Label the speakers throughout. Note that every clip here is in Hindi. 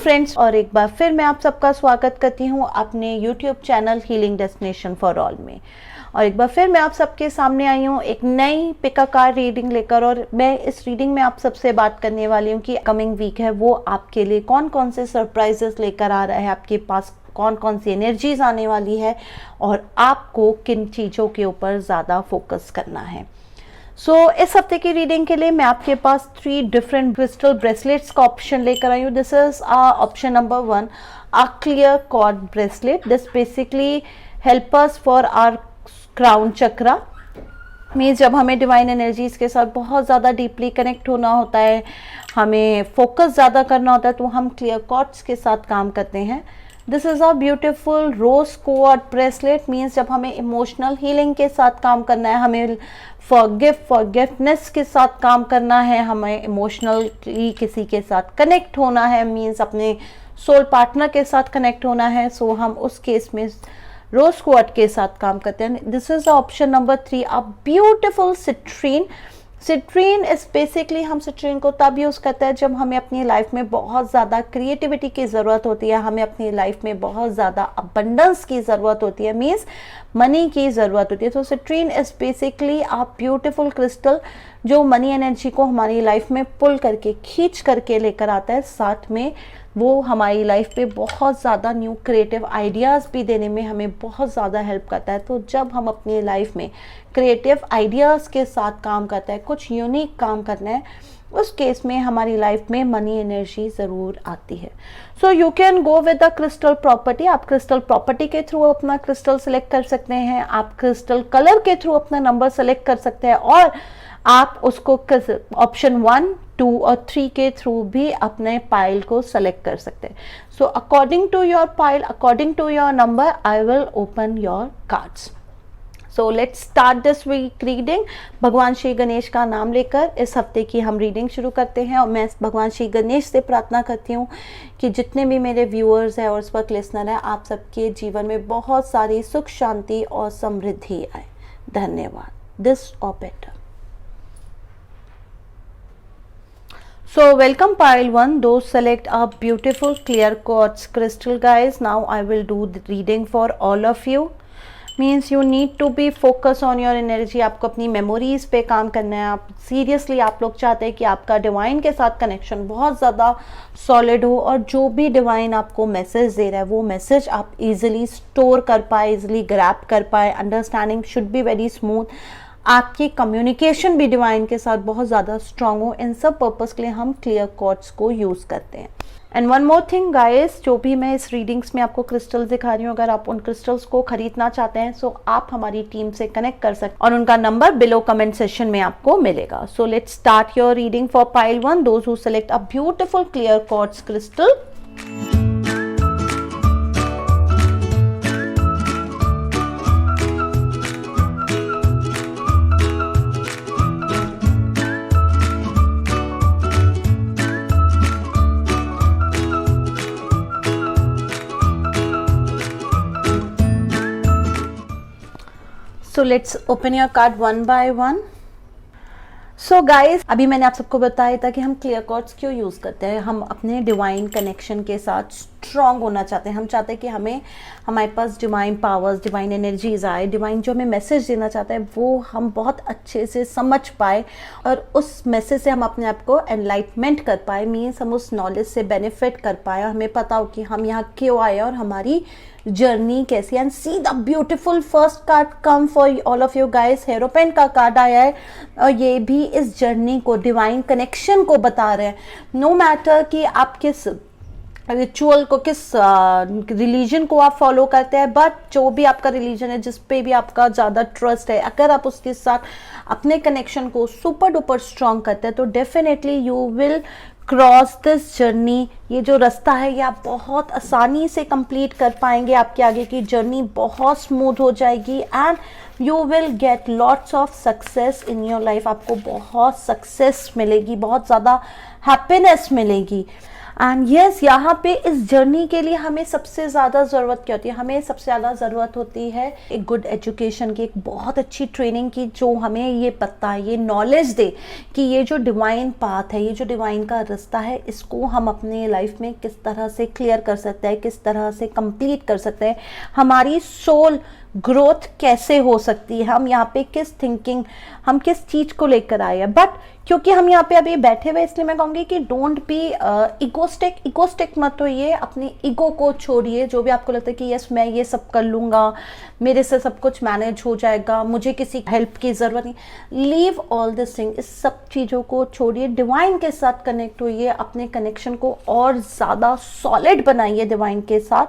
Speaker 1: फ्रेंड्स, और एक बार फिर मैं आप सबका स्वागत करती हूँ अपने YouTube channel healing destination for all में। और एक बार फिर मैं आप सबके सामने आई हूँ एक नई पिका कार्ड रीडिंग लेकर। और मैं इस रीडिंग में आप सबसे बात करने वाली हूँ कि कमिंग वीक है वो आपके लिए कौन कौन से सरप्राइजेस लेकर आ रहा है, आपके पास कौन कौन सी एनर्जीज आने वाली है और आपको किन चीज़ों के ऊपर ज़्यादा फोकस करना है। इस हफ्ते की रीडिंग के लिए मैं आपके पास 3 डिफरेंट क्रिस्टल ब्रेसलेट्स का ऑप्शन लेकर आई हूँ। This is option number 1, a clear cord bracelet. This basically help us for our crown chakra. Means जब हमें डिवाइन एनर्जीज के साथ बहुत ज़्यादा डीपली कनेक्ट होना होता है, हमें फोकस ज़्यादा करना होता है, तो हम क्लियर कॉर्ड्स के साथ काम करते हैं। This is a beautiful rose quartz bracelet. Means जब हमें इमोशनल हीलिंग के साथ काम करना है, हमें फॉरगिवनेस के साथ काम करना है, हमें इमोशनली किसी के साथ कनेक्ट होना है, मीन्स अपने सोल पार्टनर के साथ कनेक्ट होना है, हम उस केस में रोज क्वार्ट के साथ काम करते हैं। This is option number 3, a beautiful citrine. Citrine is basically, हम सिट्रीन को तब यूज़ करते हैं जब हमें अपनी लाइफ में बहुत ज़्यादा क्रिएटिविटी की ज़रूरत होती है, हमें अपनी लाइफ में बहुत ज़्यादा अबंडेंस की ज़रूरत होती है, मीन्स मनी की ज़रूरत होती है। तो citrine is basically a beautiful crystal जो मनी एनर्जी को हमारी लाइफ में पुल करके, खींच करके लेकर आता है। साथ में वो हमारी लाइफ पे बहुत ज़्यादा न्यू क्रिएटिव आइडियाज़ भी देने में हमें बहुत ज़्यादा हेल्प करता है। तो जब हम अपनी लाइफ में क्रिएटिव आइडियाज़ के साथ काम करते हैं, कुछ यूनिक काम करना है, उस केस में हमारी लाइफ में मनी एनर्जी ज़रूर आती है। So you can go with the crystal property. आप क्रिस्टल प्रॉपर्टी के थ्रू अपना क्रिस्टल सेलेक्ट कर सकते हैं, आप क्रिस्टल कलर के थ्रू अपना नंबर सेलेक्ट कर सकते हैं, और आप उसको ऑप्शन 1, 2 और 3 के थ्रू भी अपने पाइल को सेलेक्ट कर सकते हैं। So according to your pile, according to your number, I will open your cards. So let's start this week reading. भगवान श्री गणेश का नाम लेकर इस हफ्ते की हम रीडिंग शुरू करते हैं। और मैं भगवान श्री गणेश से प्रार्थना करती हूँ कि जितने भी मेरे व्यूअर्स हैं और इस वक्त लिसनर हैं, आप सबके जीवन में बहुत सारी सुख, शांति और समृद्धि आए। धन्यवाद। दिस और better. So welcome pile 1, those select a beautiful clear quartz crystal guys. Now I will do the reading for all of you. Means you need to be focused on your energy. आपको अपनी मेमोरीज पे काम करना है। आप सीरियसली, आप लोग चाहते हैं कि आपका डिवाइन के साथ कनेक्शन बहुत ज़्यादा सॉलिड हो, और जो भी डिवाइन आपको मैसेज दे रहा है वो मैसेज आप इजीली स्टोर कर पाए, इजीली ग्रैब कर पाए। Understanding should be very smooth. आपकी कम्युनिकेशन भी डिवाइन के साथ बहुत ज़्यादा स्ट्रांग हो। इन सब पर्पस के लिए हम क्लियर कॉर्ड्स को यूज़ करते हैं। And one more thing guys, जो भी मैं इस रीडिंग्स में आपको क्रिस्टल्स दिखा रही हूँ, अगर आप उन क्रिस्टल्स को खरीदना चाहते हैं सो आप हमारी टीम से कनेक्ट कर सकते हैं, और उनका नंबर बिलो कमेंट सेक्शन में आपको मिलेगा। So let's start your reading for pile 1, those who select a beautiful clear quartz crystal. So let's open your card one by one. So guys, अभी मैंने आप सबको बताया था कि हम क्लियर कॉर्ड्स क्यों यूज़ करते हैं। हम अपने डिवाइन कनेक्शन के साथ स्ट्रॉन्ग होना चाहते हैं। हम चाहते हैं कि हमारे पास डिवाइन पावर्स, डिवाइन एनर्जीज आए, डिवाइन जो हमें मैसेज देना चाहता है वो हम बहुत अच्छे से समझ पाए, और उस मैसेज से हम अपने आप को एनलाइटमेंट कर पाए। मीन्स हम उस नॉलेज से बेनिफिट कर पाए, हमें पता हो कि हम यहाँ क्यों आए और हमारी जर्नी कैसी। And see the beautiful first card come for all of you guys. Hierophant का कार्ड आया है, और ये भी इस जर्नी को, डिवाइन कनेक्शन को बता रहे हैं। नो मैटर कि आप किस रिचुअल को, किस रिलीजन को आप फॉलो करते हैं, बट जो भी आपका रिलीजन है, जिस पे भी आपका ज़्यादा ट्रस्ट है, अगर आप उसके साथ अपने कनेक्शन को सुपर डुपर स्ट्रॉन्ग करते हैं तो definitely you will cross this journey. ये जो रास्ता है ये आप बहुत आसानी से कंप्लीट कर पाएंगे। आपके आगे की जर्नी बहुत स्मूथ हो जाएगी, and you will get lots of success in your life. आपको बहुत सक्सेस मिलेगी, बहुत ज़्यादा हैप्पीनेस मिलेगी। एंड यस, यहाँ पे इस जर्नी के लिए हमें सबसे ज़्यादा ज़रूरत क्या होती है? हमें सबसे ज़्यादा ज़रूरत होती है एक गुड एजुकेशन की, एक बहुत अच्छी ट्रेनिंग की, जो हमें ये पता है, ये नॉलेज दे कि ये जो डिवाइन पाथ है, ये जो डिवाइन का रास्ता है, इसको हम अपने लाइफ में किस तरह से क्लियर कर सकते हैं, किस तरह से कंप्लीट कर सकते हैं, हमारी सोल ग्रोथ कैसे हो सकती है, हम यहाँ पे किस थिंकिंग, हम किस चीज को लेकर आए हैं। बट क्योंकि हम यहाँ पे अभी बैठे हुए, इसलिए मैं कहूँगी कि डोंट बी इगोस्टिक मत होइए, अपनी ईगो को छोड़िए। जो भी आपको लगता है कि यस मैं ये सब कर लूँगा, मेरे से सब कुछ मैनेज हो जाएगा, मुझे किसी हेल्प की ज़रूरत नहीं, लीव ऑल दिस थिंग, इस सब चीज़ों को छोड़िए, डिवाइन के साथ कनेक्ट होइए, अपने कनेक्शन को और ज़्यादा सॉलिड बनाइए डिवाइन के साथ।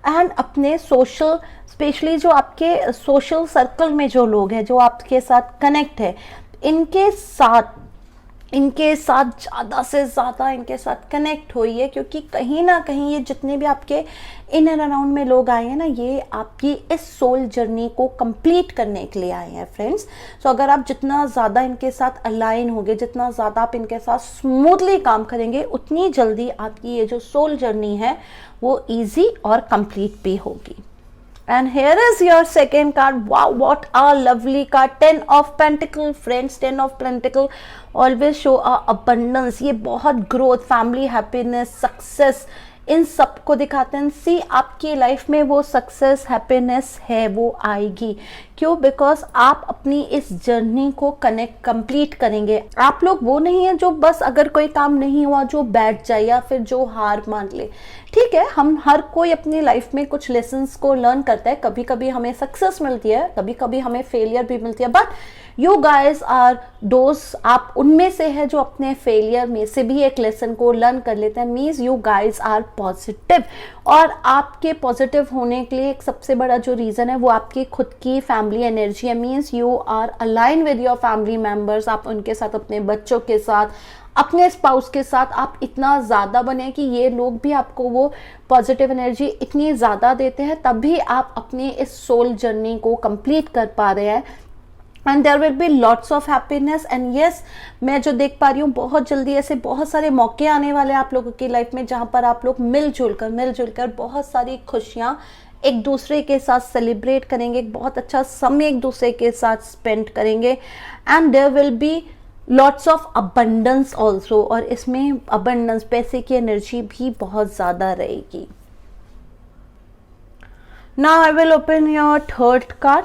Speaker 1: एंड अपने सोशल, स्पेशली जो आपके सोशल सर्कल में जो लोग हैं, जो आपके साथ कनेक्ट है, इनके साथ ज़्यादा से ज़्यादा इनके साथ कनेक्ट होइए, क्योंकि कहीं ना कहीं ये जितने भी आपके इन एंड अराउंड में लोग आए हैं ना, ये आपकी इस सोल जर्नी को कंप्लीट करने के लिए आए हैं फ्रेंड्स। सो अगर आप जितना ज़्यादा इनके साथ अलाइन होगे, जितना ज़्यादा आप इनके साथ स्मूथली काम करेंगे, उतनी जल्दी आपकी ये जो सोल जर्नी है वो ईजी और कंप्लीट भी होगी। And here is your second card. Wow, what a lovely card. 10 of Pentacle, friends. 10 of Pentacle always show a abundance. ये बहुत growth, family happiness, success, इन सबको दिखाते हैं। सी आपकी लाइफ में वो सक्सेस, हैप्पीनेस है, वो आएगी। क्यों? बिकॉज आप अपनी इस जर्नी को कंप्लीट करेंगे। आप लोग वो नहीं है जो बस अगर कोई काम नहीं हुआ जो बैठ जाए या फिर जो हार मान ले। ठीक है, हम हर कोई अपनी लाइफ में कुछ लेसन्स को लर्न करता है, कभी कभी हमें सक्सेस मिलती है, कभी कभी हमें फेलियर भी मिलती है, but you guys are those, आप उनमें से है जो अपने फेलियर में से भी एक लेसन को लर्न कर लेते हैं। Means you guys are positive, और आपके पॉजिटिव होने के लिए एक सबसे बड़ा जो रीज़न है वो आपकी खुद की फैमिली एनर्जी है। Means you are align with your family members, आप उनके साथ, अपने बच्चों के साथ, अपने स्पाउस के साथ आप इतना ज़्यादा बने कि ये लोग भी आपको वो पॉजिटिव एनर्जी इतनी ज़्यादा देते हैं, तभी आप अपनी इस सोल जर्नी को कंप्लीट कर पा रहे हैं। And there will be lots of happiness. And yes, मैं जो देख पा रही हूँ, बहुत जल्दी ऐसे बहुत सारे मौके आने वाले हैं आप लोगों की लाइफ में, जहाँ पर आप लोग मिलजुल कर बहुत सारी खुशियाँ एक दूसरे के साथ सेलिब्रेट करेंगे, बहुत अच्छा समय एक दूसरे के साथ स्पेंड करेंगे। And there will be lots of abundance also, और इसमें अबंडेंस, पैसे की एनर्जी भी बहुत ज़्यादा रहेगी। Now I will open your third card.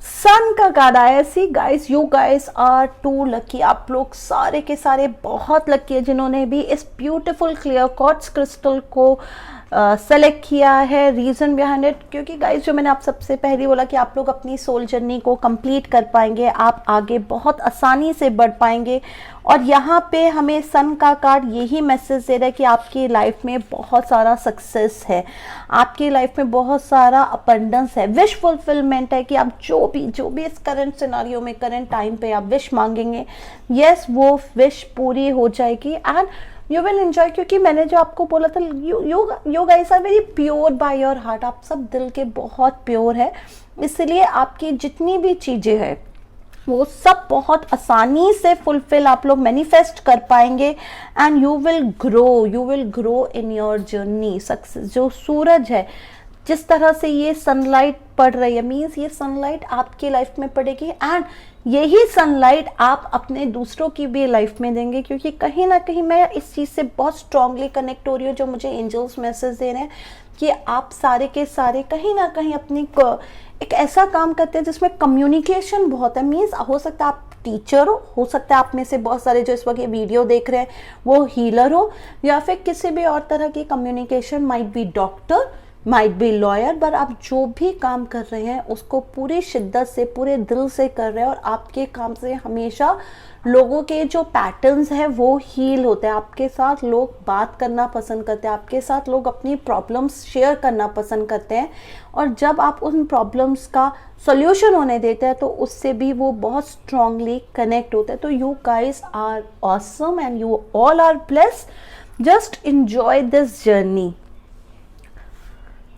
Speaker 1: Sun का कार्ड आया। See guys, you guys are too lucky. आप लोग सारे के सारे बहुत लकी है जिन्होंने भी इस ब्यूटीफुल क्लियर क्वार्ट्ज क्रिस्टल को सेलेक्ट किया है। रीज़न बिहाइंड इट, क्योंकि गाइस जो मैंने आप सबसे पहले बोला कि आप लोग अपनी सोल जर्नी को कंप्लीट कर पाएंगे, आप आगे बहुत आसानी से बढ़ पाएंगे। और यहाँ पे हमें सन का कार्ड यही मैसेज दे रहा है कि आपकी लाइफ में बहुत सारा सक्सेस है, आपकी लाइफ में बहुत सारा अबंडेंस है, विश फुलफिलमेंट है कि आप जो भी इस करंट सिनारियो में, करंट टाइम पे आप विश मांगेंगे, यस वो विश पूरी हो जाएगी। एंड यू विल एंजॉय, क्योंकि मैंने जो आपको बोला था, you guys are very pure by your heart, आप सब दिल के बहुत प्योर है, इसलिए आपकी जितनी भी चीज़ें हैं वो सब बहुत आसानी से फुलफिल आप लोग मैनिफेस्ट कर पाएंगे। And you will grow in your journey. Success, जो सूरज है, जिस तरह से ये सनलाइट पड़ रही है, मीन्स ये सनलाइट आपकी लाइफ में पड़ेगी, एंड यही सनलाइट आप अपने दूसरों की भी लाइफ में देंगे। क्योंकि कहीं ना कहीं मैं इस चीज़ से बहुत स्ट्रांगली कनेक्ट हो रही हूँ, जो मुझे एंजल्स मैसेज दे रहे हैं कि आप सारे के सारे कहीं ना कहीं अपनी एक ऐसा काम करते हैं जिसमें कम्युनिकेशन बहुत है। मीन्स हो सकता है आप टीचर हो सकता है आप में से बहुत सारे जो इस वक्त ये वीडियो देख रहे हैं वो हीलर हो, या फिर किसी भी और तरह की communication, might be doctor, might be lawyer, पर आप जो भी काम कर रहे हैं उसको पूरी शिद्दत से, पूरे दिल से कर रहे हैं, और आपके काम से हमेशा लोगों के जो पैटर्न्स हैं वो हील होते हैं। आपके साथ लोग बात करना पसंद करते हैं, आपके साथ लोग अपनी प्रॉब्लम्स शेयर करना पसंद करते हैं, और जब आप उन प्रॉब्लम्स का सॉल्यूशन होने देते हैं तो उससे भी वो बहुत स्ट्रांगली कनेक्ट होते हैं। तो you guys are awesome and you all are blessed. Just enjoy this journey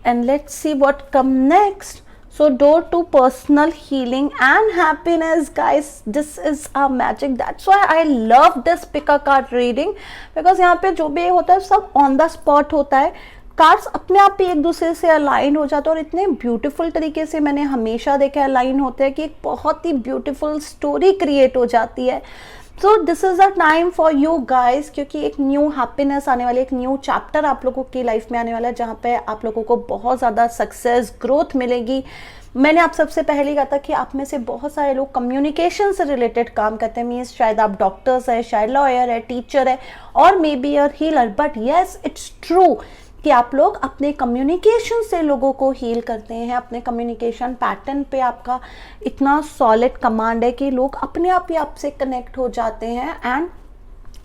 Speaker 1: and let's see what come next. So door to personal healing and happiness, guys. This is a magic. That's why I love this pick a card reading, because यहाँ पे जो भी होता है सब on the spot होता है. कार्ड्स अपने आप ही एक दूसरे से अलाइन हो जाते हैं और इतने ब्यूटीफुल तरीके से मैंने हमेशा देखा है अलाइन होते हैं कि एक बहुत ही ब्यूटीफुल स्टोरी क्रिएट हो जाती है. So this is a time for you guys, क्योंकि एक न्यू हैप्पीनेस आने वाली, एक न्यू चैप्टर आप लोगों की लाइफ में आने वाला है जहाँ पे आप लोगों को बहुत ज़्यादा सक्सेस ग्रोथ मिलेगी. मैंने आप सबसे पहले कहा था कि आप में से बहुत सारे लोग कम्युनिकेशन से रिलेटेड काम करते हैं. मीन्स शायद आप डॉक्टर्स है, शायद लॉयर है, टीचर है, और may be a healer. But yes, it's true कि आप लोग अपने कम्युनिकेशन से लोगों को हील करते हैं. अपने कम्युनिकेशन पैटर्न पे आपका इतना सॉलिड कमांड है कि लोग अपने आप ही आपसे कनेक्ट हो जाते हैं एंड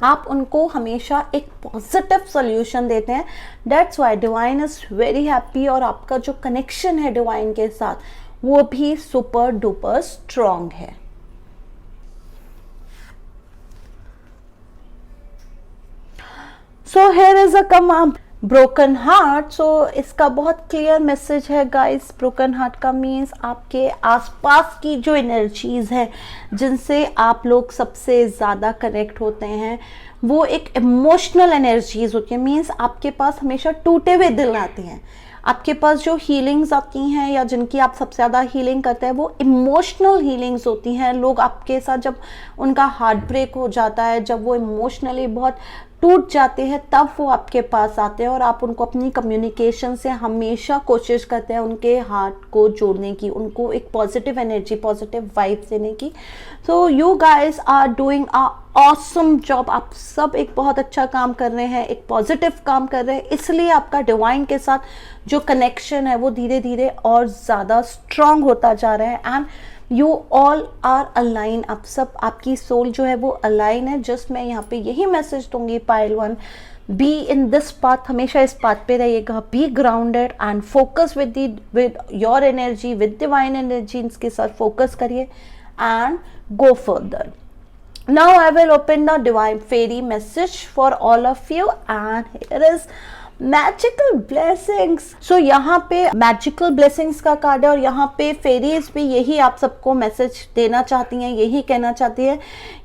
Speaker 1: आप उनको हमेशा एक पॉजिटिव सोल्यूशन देते हैं. That's why divine is very happy, और आपका जो कनेक्शन है डिवाइन के साथ वो भी सुपर डुपर स्ट्रॉन्ग है. So here is a command, broken heart. So इसका बहुत क्लियर मैसेज है गाइस. ब्रोकन हार्ट का मीन्स आपके आसपास की जो एनर्जीज है जिनसे आप लोग सबसे ज़्यादा कनेक्ट होते हैं वो एक इमोशनल एनर्जीज होती है. मीन्स आपके पास हमेशा टूटे हुए दिल आते हैं. आपके पास जो हीलिंग्स आती हैं या जिनकी आप सबसे ज़्यादा हीलिंग करते हैं वो इमोशनल हीलिंग्स होती हैं. लोग आपके साथ जब उनका हार्ट ब्रेक हो जाता है, जब वो इमोशनली बहुत टूट जाते हैं, तब वो आपके पास आते हैं और आप उनको अपनी कम्युनिकेशन से हमेशा कोशिश करते हैं उनके हार्ट को जोड़ने की, उनको एक पॉजिटिव एनर्जी, पॉजिटिव वाइब देने की. So you guys are doing a awesome job. आप सब एक बहुत अच्छा काम कर रहे हैं, एक पॉजिटिव काम कर रहे हैं. इसलिए आपका डिवाइन के साथ जो कनेक्शन है वो धीरे धीरे और ज़्यादा स्ट्रांग होता जा रहा है. And you all are align. आप सब, आपकी सोल जो है वो अलाइन है. जस्ट मैं यहाँ पे यही मैसेज दूंगी pile 1, be in this path. हमेशा इस पाथ पे रहिएगा. Be grounded and focus with your energy, with divine energy. इसके साथ फोकस करिए and go further. Now I will open the divine fairy message for all of you, and here is magical blessings. So यहाँ पे मैजिकल ब्लेसिंग्स का कार्ड है और यहाँ पे फेरीज भी यही आप सबको मैसेज देना चाहती हैं, यही कहना चाहती है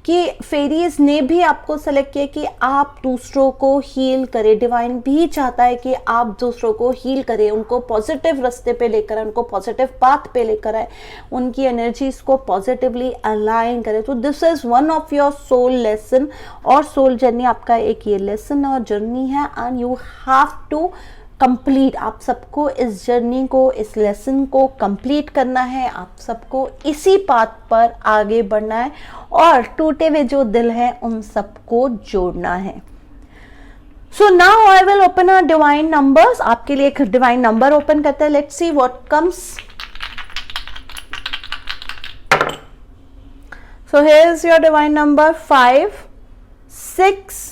Speaker 1: कि फेरीज ने भी आपको सेलेक्ट किया कि आप दूसरों को हील करें. डिवाइन भी चाहता है कि आप दूसरों को हील करें, उनको पॉजिटिव रास्ते पे लेकर आए, उनको पॉजिटिव पाथ पे लेकर आए, उनकी एनर्जीज को पॉजिटिवली अलाइन करें. तो this is one of your soul lesson और सोल जर्नी. आपका एक ये लेसन और जर्नी है and you have to complete. आप सबको इस जर्नी को, इस लेसन को कंप्लीट करना है. आप सबको इसी पाथ पर आगे बढ़ना है और टूटे हुए जो दिल है उन सबको जोड़ना है. सो now I will open a divine numbers. आपके लिए एक डिवाइन नंबर ओपन करते हैं. Let's see what comes. So here is your divine number 5 6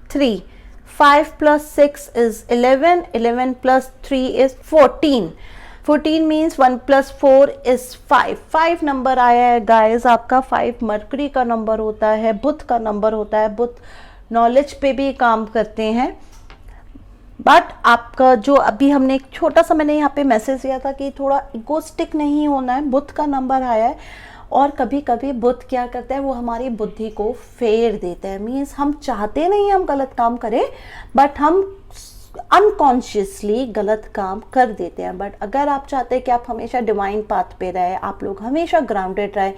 Speaker 1: 3. 5 plus 6 is 11. 11 plus 3 is 14. 14 means 1 plus 4 is 5. 5 number आया है गाइस आपका. 5 मरकरी का नंबर होता है, बुध का नंबर होता है. बुध नॉलेज पे भी काम करते हैं. बट आपका जो अभी हमने एक छोटा सा मैंने यहाँ पे मैसेज दिया था कि थोड़ा इगोस्टिक नहीं होना है. बुध का नंबर आया है और कभी कभी बुध क्या करता है, वो हमारी बुद्धि को फेर देता है. मीन्स हम चाहते नहीं हम गलत काम करें बट हम अनकॉन्शियसली गलत काम कर देते हैं. बट अगर आप चाहते हैं कि आप हमेशा डिवाइन पाथ पे रहे, आप लोग हमेशा ग्राउंडेड रहे,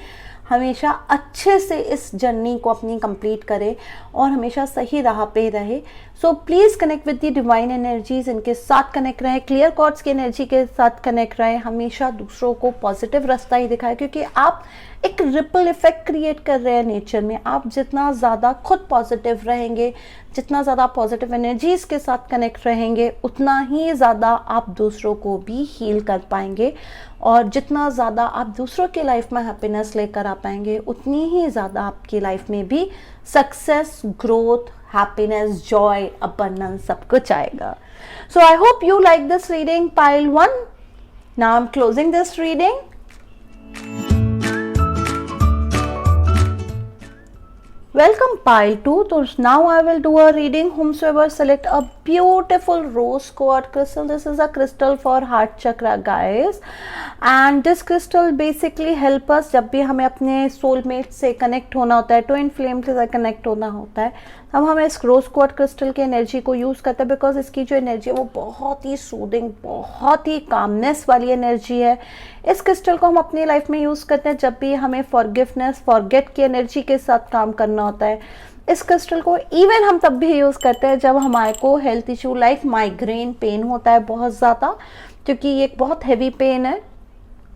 Speaker 1: हमेशा अच्छे से इस जर्नी को अपनी कंप्लीट करें और हमेशा सही राह पे रहे, so please connect with the divine energies. इनके साथ कनेक्ट रहे, क्लियर कॉर्ड्स की एनर्जी के साथ कनेक्ट रहे. हमेशा दूसरों को पॉजिटिव रास्ता ही दिखाए, क्योंकि आप एक रिपल इफेक्ट क्रिएट कर रहे हैं नेचर में. आप जितना ज़्यादा खुद पॉजिटिव रहेंगे, जितना ज़्यादा पॉजिटिव एनर्जीज के साथ कनेक्ट रहेंगे, उतना ही ज़्यादा आप दूसरों को भी हील कर पाएंगे. और जितना ज़्यादा आप दूसरों की लाइफ में हैप्पीनेस लेकर आ पाएंगे, उतनी ही ज़्यादा आपकी लाइफ में भी success, growth, happiness, joy, abundance सब कुछ आएगा. So I hope you like this reading pile 1. Now I am closing this reading. Welcome pile 2. So now I will do a reading. Whomsoever select a beautiful rose quartz crystal. This is a crystal for heart chakra, guys. And this crystal basically help us जब भी हमें अपने soulmate से connect होना होता है, twin flame से connect होना होता है, तब हमें इस रोज क्वार्ट्ज क्रिस्टल की एनर्जी को यूज़ करते हैं, बिकॉज इसकी जो एनर्जी है वो बहुत ही सूदिंग, बहुत ही कामनेस वाली एनर्जी है। इस क्रिस्टल को हम अपनी लाइफ में यूज़ करते हैं जब भी हमें फॉरगिवनेस, फॉरगेट की एनर्जी के साथ काम करना होता है। इस क्रिस्टल को इवन हम तब भी यूज़ करते हैं जब हमारे को health issue like migraine pain होता है बहुत ज़्यादा, क्योंकि ये एक बहुत हैवी पेन है।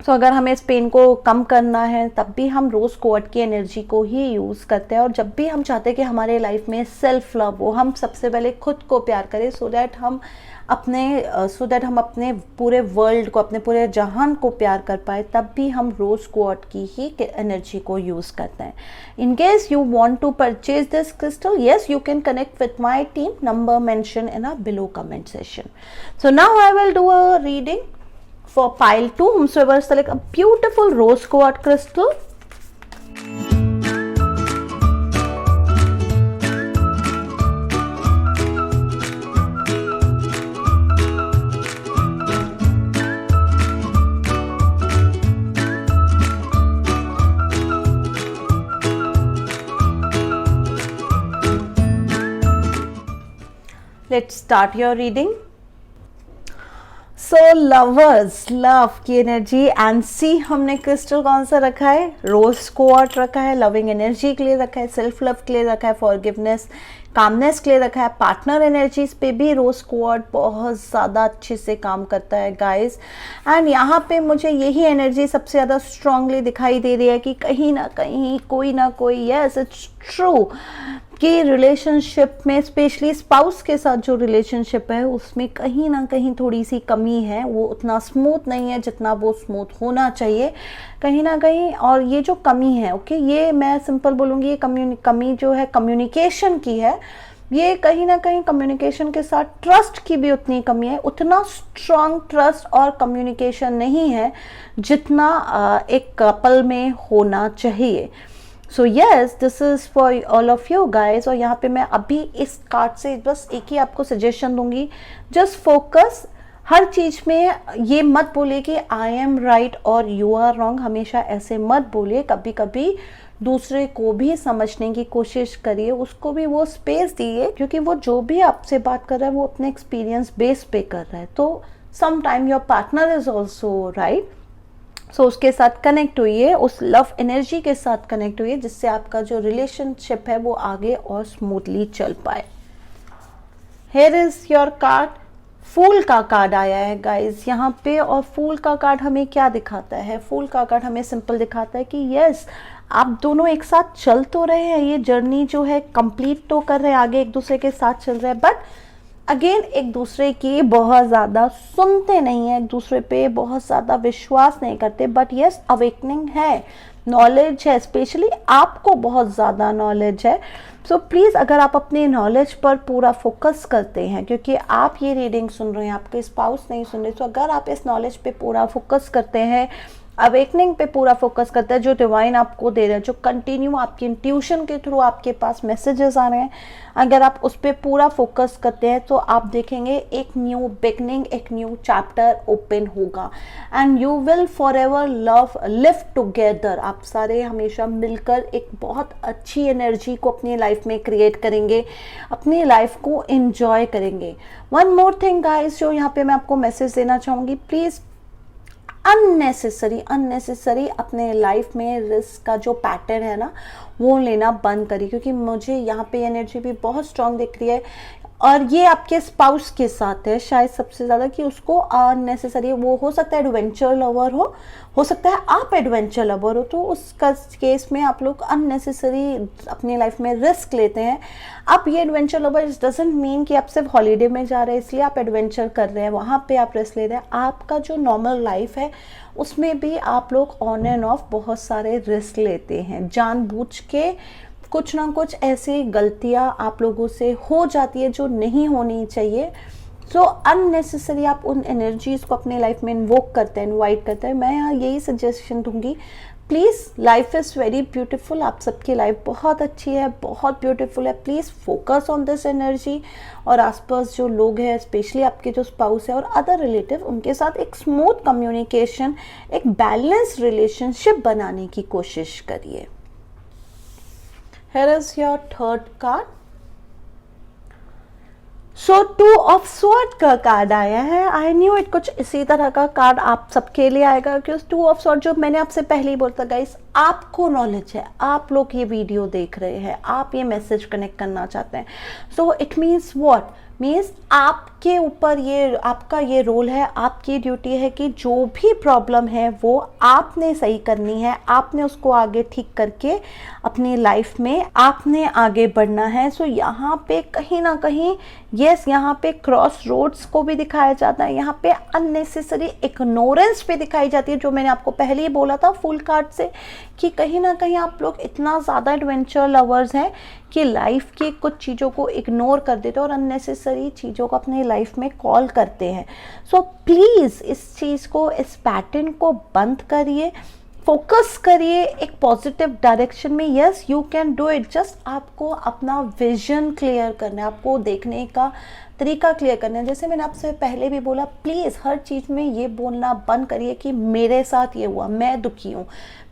Speaker 1: तो अगर हमें इस पेन को कम करना है तब भी हम रोज क्वार्ट्ज की एनर्जी को ही यूज़ करते हैं। और जब भी हम चाहते हैं कि हमारे लाइफ में सेल्फ लव हो, हम सबसे पहले खुद को प्यार करें, सो दैट हम अपने पूरे वर्ल्ड को, अपने पूरे जहान को प्यार कर पाए, तब भी हम रोज क्वार्ट्ज की ही एनर्जी को यूज़ करते हैं। In case you want to purchase this crystal, yes, you can connect with my team, number mentioned in a below comment section. So now I will do a reading for pile 2. Whomsoever select a beautiful rose quartz crystal. Let's start your reading. So lovers, love की एनर्जी एंड सी हमने क्रिस्टल कौन सा रखा है? रोज क्वार्ट्ज रखा है। लविंग एनर्जी के लिए रखा है, सेल्फ लव के लिए रखा है, फॉरगिवनेस, कामनेस के लिए रखा है। पार्टनर एनर्जीज पे भी रोज क्वार्ट्ज बहुत ज़्यादा अच्छे से काम करता है गाइस। एंड यहाँ पे मुझे यही एनर्जी सबसे ज़्यादा स्ट्रांगली दिखाई दे रही है कि कहीं ना कहीं कोई ना कोई, यस इट्स ट्रू, कि रिलेशनशिप में स्पेशली स्पाउस के साथ जो रिलेशनशिप है उसमें कहीं ना कहीं थोड़ी सी कमी है। वो उतना स्मूथ नहीं है जितना वो स्मूथ होना चाहिए कहीं ना कहीं। और ये जो कमी है, ओके, ये मैं सिंपल बोलूँगी, ये कमी जो है कम्युनिकेशन की है। ये कहीं ना कहीं कम्युनिकेशन के साथ ट्रस्ट की भी उतनी कमी है। उतना स्ट्रॉन्ग ट्रस्ट और कम्युनिकेशन नहीं है जितना एक कपल में होना चाहिए। So yes, this is for all of you guys. और यहाँ पे मैं अभी इस कार्ड से बस एक ही आपको सजेशन दूंगी, जस्ट फोकस। हर चीज़ में ये मत बोलिए कि आई एम राइट और यू आर रॉन्ग, हमेशा ऐसे मत बोलिए। कभी कभी दूसरे को भी समझने की कोशिश करिए, उसको भी वो स्पेस दिए, क्योंकि वो जो भी आपसे बात कर रहा है वो अपने एक्सपीरियंस बेस पे कर रहा है। तो some time your partner is also right. So उसके साथ कनेक्ट हुई, उस लव एनर्जी के साथ कनेक्ट हुई, जिससे आपका जो रिलेशनशिप है वो आगे और स्मूथली चल पाए। Here is your card. Fool का कार्ड आया है गाइज यहाँ पे। और फूल का कार्ड हमें क्या दिखाता है? फूल का कार्ड हमें सिंपल दिखाता है कि यस, आप दोनों एक साथ चल तो रहे हैं, ये जर्नी जो है कंप्लीट तो कर रहे हैं, आगे एक दूसरे के साथ चल रहे हैं, बट अगेन एक दूसरे की बहुत ज़्यादा सुनते नहीं है, एक दूसरे पे बहुत ज़्यादा विश्वास नहीं करते। बट यस, अवेकनिंग है, नॉलेज है, स्पेशली आपको बहुत ज़्यादा नॉलेज है। सो प्लीज़, अगर आप अपने नॉलेज पर पूरा फोकस करते हैं, क्योंकि आप ये रीडिंग सुन रहे हैं, आपके स्पाउस नहीं सुन रहे, तो अगर आप इस नॉलेज पे पूरा फोकस करते हैं, अवेकनिंग पे पूरा फोकस करता है, जो डिवाइन आपको दे रहा है, जो कंटिन्यू आपकी इंट्यूशन के थ्रू आपके पास मैसेजेस आ रहे हैं, अगर आप उस पर पूरा फोकस करते हैं तो आप देखेंगे एक न्यू बिगनिंग, एक न्यू चैप्टर ओपन होगा। And you will for ever live together. आप सारे हमेशा मिलकर एक बहुत अच्छी एनर्जी को अपनी लाइफ में क्रिएट करेंगे, अपनी लाइफ को एंजॉय करेंगे। वन मोर थिंग गाइस, जो यहाँ पे मैं आपको मैसेज देना चाहूँगी, प्लीज़ अननेसेसरी अपने लाइफ में रिस्क का जो पैटर्न है ना, वो लेना बंद करिए, क्योंकि मुझे यहाँ पे एनर्जी भी बहुत स्ट्रांग दिख रही है। और ये आपके स्पाउस के साथ है शायद सबसे ज़्यादा, कि उसको अननेसेसरी, वो हो सकता है एडवेंचर लवर हो सकता है आप एडवेंचर लवर हो, तो उस केस में आप लोग अननेसेसरी अपनी लाइफ में रिस्क लेते हैं। आप ये एडवेंचर लवर डजंट मीन कि आप सिर्फ हॉलीडे में जा रहे हैं इसलिए आप एडवेंचर कर रहे हैं, वहाँ पे आप रिस्क ले रहे हैं। आपका जो नॉर्मल लाइफ है उसमें भी आप लोग ऑन एंड ऑफ बहुत सारे रिस्क लेते हैं, जानबूझ के कुछ ना कुछ ऐसी गलतियां आप लोगों से हो जाती है जो नहीं होनी चाहिए। सो अननेसेसरी आप उन एनर्जीज को अपने लाइफ में इन्वोक करते हैं, इनवाइट करते हैं। मैं यहाँ यही सजेशन दूंगी, please, life is very beautiful, आप सबकी लाइफ बहुत अच्छी है, बहुत ब्यूटीफुल है। Please focus on this energy, और आसपास जो लोग हैं, स्पेशली आपके जो स्पाउस है और अदर रिलेटिव, उनके साथ एक स्मूथ कम्युनिकेशन, एक बैलेंस रिलेशनशिप बनाने की कोशिश करिए। Here is your third card. So 2 of sword का कार्ड आया है। आई न्यू इट, कुछ इसी तरह का कार्ड आप सबके लिए आएगा, क्योंकि 2 ऑफ स्वॉर्ड जो मैंने आपसे पहले ही बोला था गाइस, आपको नॉलेज है, आप लोग ये वीडियो देख रहे हैं, आप ये मैसेज कनेक्ट करना चाहते हैं। So it means what, means आपके ऊपर ये, आपका ये रोल है, आपकी ड्यूटी है कि जो भी प्रॉब्लम है वो आपने सही करनी है, आपने उसको आगे ठीक करके अपनी लाइफ में आपने आगे बढ़ना है। सो यहाँ पे कहीं ना कहीं यस, यहाँ पे क्रॉस रोड्स को भी दिखाया जाता है, यहाँ पे अननेसेसरी इग्नोरेंस भी दिखाई जाती है, जो मैंने आपको पहले ही बोला था फुल कार्ड से, कि कहीं ना कहीं आप लोग इतना ज़्यादा एडवेंचर लवर्स हैं कि लाइफ की कुछ चीज़ों को इग्नोर कर देते हैं और अननेसेसरी चीज़ों को अपनी लाइफ में कॉल करते हैं। सो प्लीज़ इस चीज़ को, इस पैटर्न को बंद करिए, फोकस करिए एक पॉजिटिव डायरेक्शन में। Yes, you can do it, just आपको अपना विजन क्लियर करना है, आपको देखने का तरीका क्लियर करना है। जैसे मैंने आपसे पहले भी बोला, प्लीज़ हर चीज़ में ये बोलना बंद करिए कि मेरे साथ ये हुआ, मैं दुखी हूँ,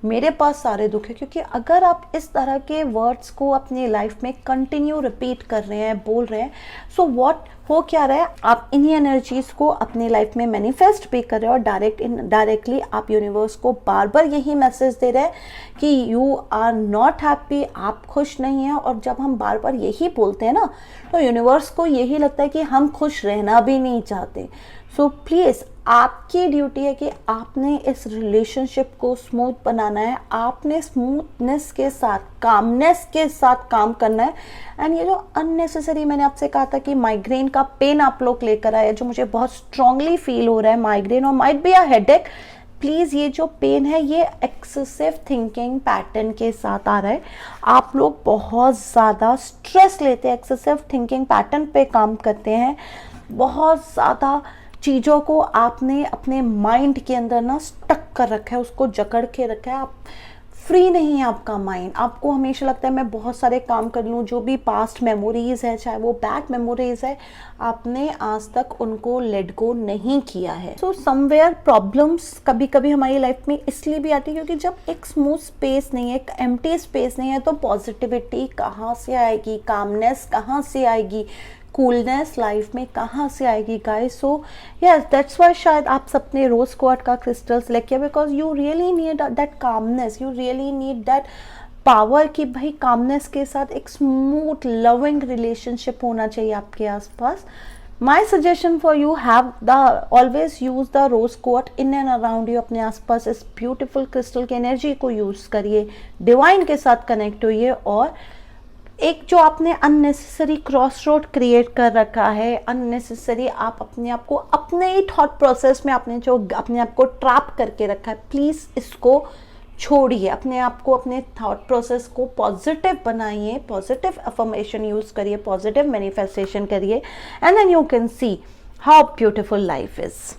Speaker 1: मेरे पास सारे दुख है, क्योंकि अगर आप इस तरह के वर्ड्स को अपनी लाइफ में कंटिन्यू रिपीट कर रहे हैं, बोल रहे हैं, सो व्हाट हो क्या रहा है, आप इन्हीं एनर्जीज को अपनी लाइफ में मैनिफेस्ट भी कर रहे हो, और डायरेक्टली आप यूनिवर्स को बार बार यही मैसेज दे रहे हैं कि यू आर नॉट हैप्पी, आप खुश नहीं हैं। और जब हम बार बार यही बोलते हैं ना, तो यूनिवर्स को यही लगता है कि हम खुश रहना भी नहीं चाहते। सो प्लीज़, आपकी ड्यूटी है कि आपने इस रिलेशनशिप को स्मूथ बनाना है, आपने स्मूथनेस के साथ, कामनेस के साथ काम करना है। एंड ये जो अननेसेसरी, मैंने आपसे कहा था कि माइग्रेन का पेन आप लोग लेकर आए, जो मुझे बहुत स्ट्रांगली फील हो रहा है, माइग्रेन और might be a headache, please ये जो पेन है ये एक्सेसिव थिंकिंग पैटर्न के साथ आ रहा है। आप लोग बहुत ज़्यादा स्ट्रेस लेते हैं, एक्सेसिव थिंकिंग पैटर्न पे काम करते हैं, बहुत ज़्यादा चीज़ों को आपने अपने माइंड के अंदर ना स्टक कर रखा है, उसको जकड़ के रखा है, आप फ्री नहीं है आपका माइंड। आपको हमेशा लगता है मैं बहुत सारे काम कर लूँ, जो भी पास्ट मेमोरीज़ है, चाहे वो बैड मेमोरीज़ है, आपने आज तक उनको लेट गो नहीं किया है। सो समवेयर प्रॉब्लम्स कभी कभी हमारी लाइफ में इसलिए भी आती है क्योंकि जब एक स्मूथ स्पेस नहीं है, एक एम्प्टी स्पेस नहीं है, तो पॉजिटिविटी कहाँ से आएगी, कामनेस कहाँ से आएगी, कूलनेस लाइफ में कहाँ से आएगी guys. So yes, that's why शायद आप सबने रोज क्वार्ट्ज का क्रिस्टल सेलेक्ट किया, because you really need that calmness, you really need that power कि भाई कामनेस के साथ एक स्मूथ लविंग रिलेशनशिप होना चाहिए आपके आसपास। My suggestion for you, always use the rose quartz in and around you, अपने आसपास इस ब्यूटीफुल क्रिस्टल की एनर्जी को यूज करिए, डिवाइन के साथ कनेक्ट होइए, और एक जो आपने अननेसेसरी क्रॉस रोड क्रिएट कर रखा है, अननेसेसरी आप अपने आप को अपने ही थॉट प्रोसेस में आपने जो अपने आप को ट्रैप करके रखा है, प्लीज़ इसको छोड़िए, अपने आप को, अपने थॉट प्रोसेस को पॉजिटिव बनाइए, पॉजिटिव अफर्मेशन यूज़ करिए, पॉजिटिव मैनिफेस्टेशन करिए, and then you can see how beautiful life is.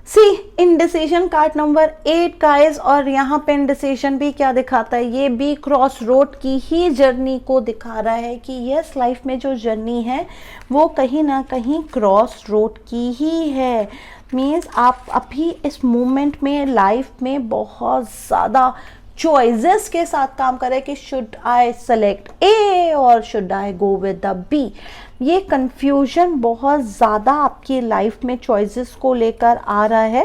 Speaker 1: See indecision card number 8 guys, और यहाँ पे इंडिसीजन भी क्या दिखाता है, ये भी क्रॉस रोड की ही जर्नी को दिखा रहा है कि यस, लाइफ में जो जर्नी है वो कहीं ना कहीं क्रॉस रोड की ही है। मीन्स आप अभी इस मोमेंट में लाइफ में बहुत ज़्यादा चॉइसेस के साथ काम कर रहे हैं कि should I select A or should I go with the B. ये कंफ्यूजन बहुत ज़्यादा आपकी लाइफ में चॉइसेस को लेकर आ रहा है,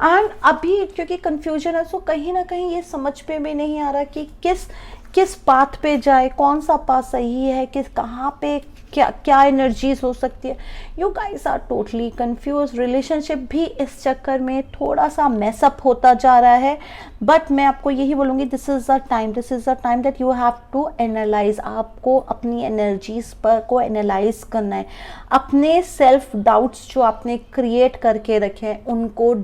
Speaker 1: एंड अभी क्योंकि कंफ्यूजन है, सो कहीं ना कहीं ये समझ पे भी नहीं आ रहा कि किस पाथ पे जाए, कौन सा पाथ सही है, कहाँ पे क्या एनर्जीज हो सकती है। You guys are totally confuse. Relationship भी इस चक्कर में थोड़ा सा मैसअप होता जा रहा है, बट मैं आपको यही बोलूँगी, this is the time that you have to analyse. आपको अपनी एनर्जीज पर को एनालाइज करना है, अपने सेल्फ डाउट्स जो आपने क्रिएट करके रखे हैं उनको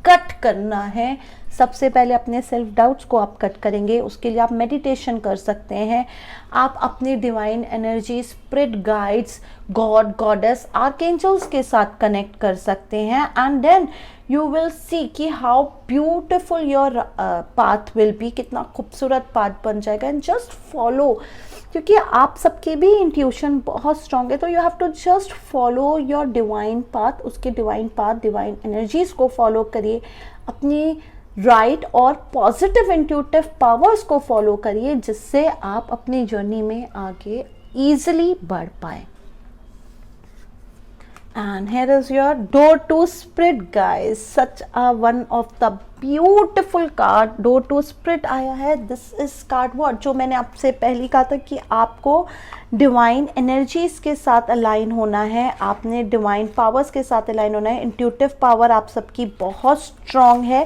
Speaker 1: कट करना है, सबसे पहले अपने सेल्फ डाउट्स को आप कट करेंगे, उसके लिए आप मेडिटेशन कर सकते हैं। आप अपने divine energy, spirit guides, god, goddess, archangels के साथ कनेक्ट कर सकते हैं। And then you will see कि how beautiful your path will be, कितना खूबसूरत पाथ बन जाएगा। एंड जस्ट फॉलो, क्योंकि आप सबके भी इंट्यूशन बहुत स्ट्रांग है, तो you have to just follow your divine path. उसके डिवाइन पाथ, डिवाइन एनर्जीज को फॉलो करिए, अपनी राइट और पॉजिटिव इंट्यूटिव पावर्स को फॉलो करिए, जिससे आप अपनी जर्नी में आगे ईजिली बढ़ पाए। And here is your door to spirit, guys. Such a one of the beautiful card. Door to spirit आया है. This is card what? जो मैंने आपसे पहले कहा था कि आपको डिवाइन एनर्जीज के साथ अलाइन होना है, आपने डिवाइन पावर्स के साथ अलाइन होना है। इंट्यूटिव पावर आप सबकी बहुत स्ट्रांग है,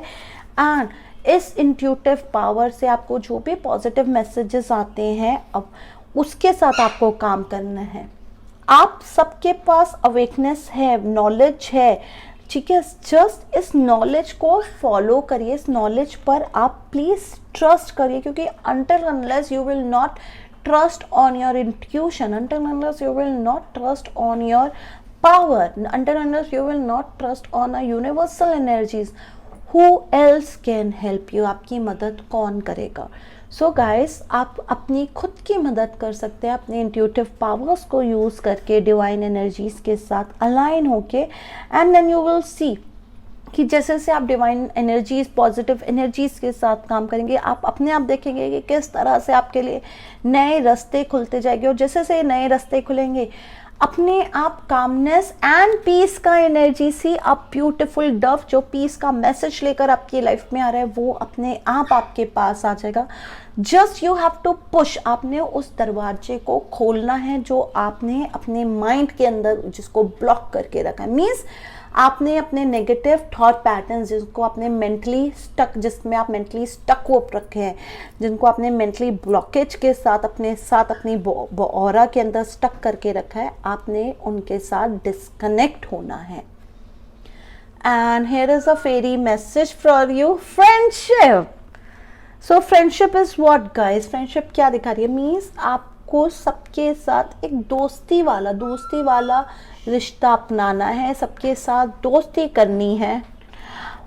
Speaker 1: एंड इस इंट्यूटिव पावर से आपको जो भी पॉजिटिव मैसेजेस आते हैं, अब उसके साथ आपको काम करना है। आप सबके पास अवेकनेस है, नॉलेज है, ठीक है। जस्ट इस नॉलेज को फॉलो करिए, इस नॉलेज पर आप प्लीज ट्रस्ट करिए, क्योंकि until unless you will not trust on your intuition, until unless you will not trust on your power, until unless you will not trust on a universal energies, who else can help you? आपकी मदद कौन करेगा? सो गाइस, आप अपनी खुद की मदद कर सकते हैं अपने इंट्यूटिव पावर्स को यूज़ करके, डिवाइन एनर्जीज के साथ अलाइन होके। And then you will see कि जैसे जैसे आप डिवाइन एनर्जीज, पॉजिटिव एनर्जीज के साथ काम करेंगे, आप अपने आप देखेंगे कि किस तरह से आपके लिए नए रास्ते खुलते जाएंगे। और जैसे जैसे नए रास्ते खुलेंगे, अपने आप कामनेस एंड पीस का एनर्जी सी, आप ब्यूटीफुल डव जो पीस का मैसेज लेकर आपकी लाइफ में आ रहा है, वो अपने आप आपके पास आ जाएगा। Just you have to push, आपने उस दरवाजे को खोलना है जो आपने अपने माइंड के अंदर जिसको ब्लॉक करके रखा है। मीन्स आपने अपने नेगेटिव थॉट पैटर्न, जिसको आपने मेंटली स्टक, जिसमें आप मेंटली स्टक हो रखे हैं, जिनको आपने मेंटली ब्लॉकेज के साथ अपने साथ अपनी ऑरा के अंदर स्टक करके रखा है, आपने उनके साथ डिस्कनेक्ट होना है। And here is a fairy message for you, friendship. So friendship is what guys? Friendship क्या दिखा रही है? मीन्स आपको सबके साथ एक दोस्ती वाला रिश्ता अपनाना है, सबके साथ दोस्ती करनी है।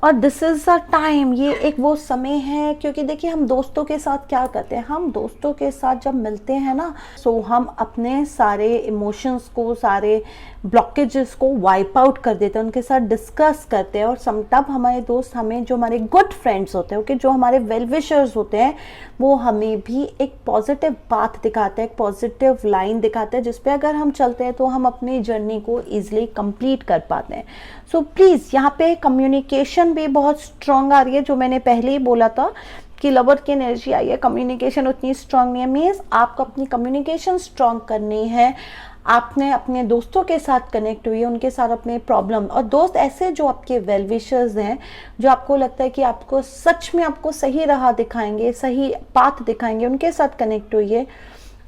Speaker 1: और दिस इज़ अ टाइम, ये एक वो समय है, क्योंकि देखिए हम दोस्तों के साथ क्या करते हैं, हम दोस्तों के साथ जब मिलते हैं ना, सो हम अपने सारे इमोशंस को, सारे ब्लॉकेजेस को वाइप आउट कर देते हैं, उनके साथ डिस्कस करते हैं। और तब हमारे दोस्त हमें, जो हमारे गुड फ्रेंड्स होते हैं, ओके, जो हमारे वेल विशर्स होते हैं, वो हमें भी एक पॉजिटिव पाथ दिखाते हैं, एक पॉजिटिव लाइन दिखाते हैं, जिसपे अगर हम चलते हैं तो हम अपनी जर्नी को ईजिली कंप्लीट कर पाते हैं। सो प्लीज़ यहाँ पे कम्युनिकेशन भी बहुत स्ट्रांग आ रही है, जो मैंने पहले ही बोला था कि लवर की एनर्जी आई है, कम्युनिकेशन उतनी स्ट्रांग नहीं है। मीन्स आपको अपनी कम्युनिकेशन स्ट्रांग करनी है, आपने अपने दोस्तों के साथ कनेक्ट हुई है, उनके साथ अपने प्रॉब्लम, और दोस्त ऐसे जो आपके वेल विशर्स हैं, जो आपको लगता है कि आपको सच में आपको सही राह दिखाएंगे, सही पाथ दिखाएंगे, उनके साथ कनेक्ट हुई है,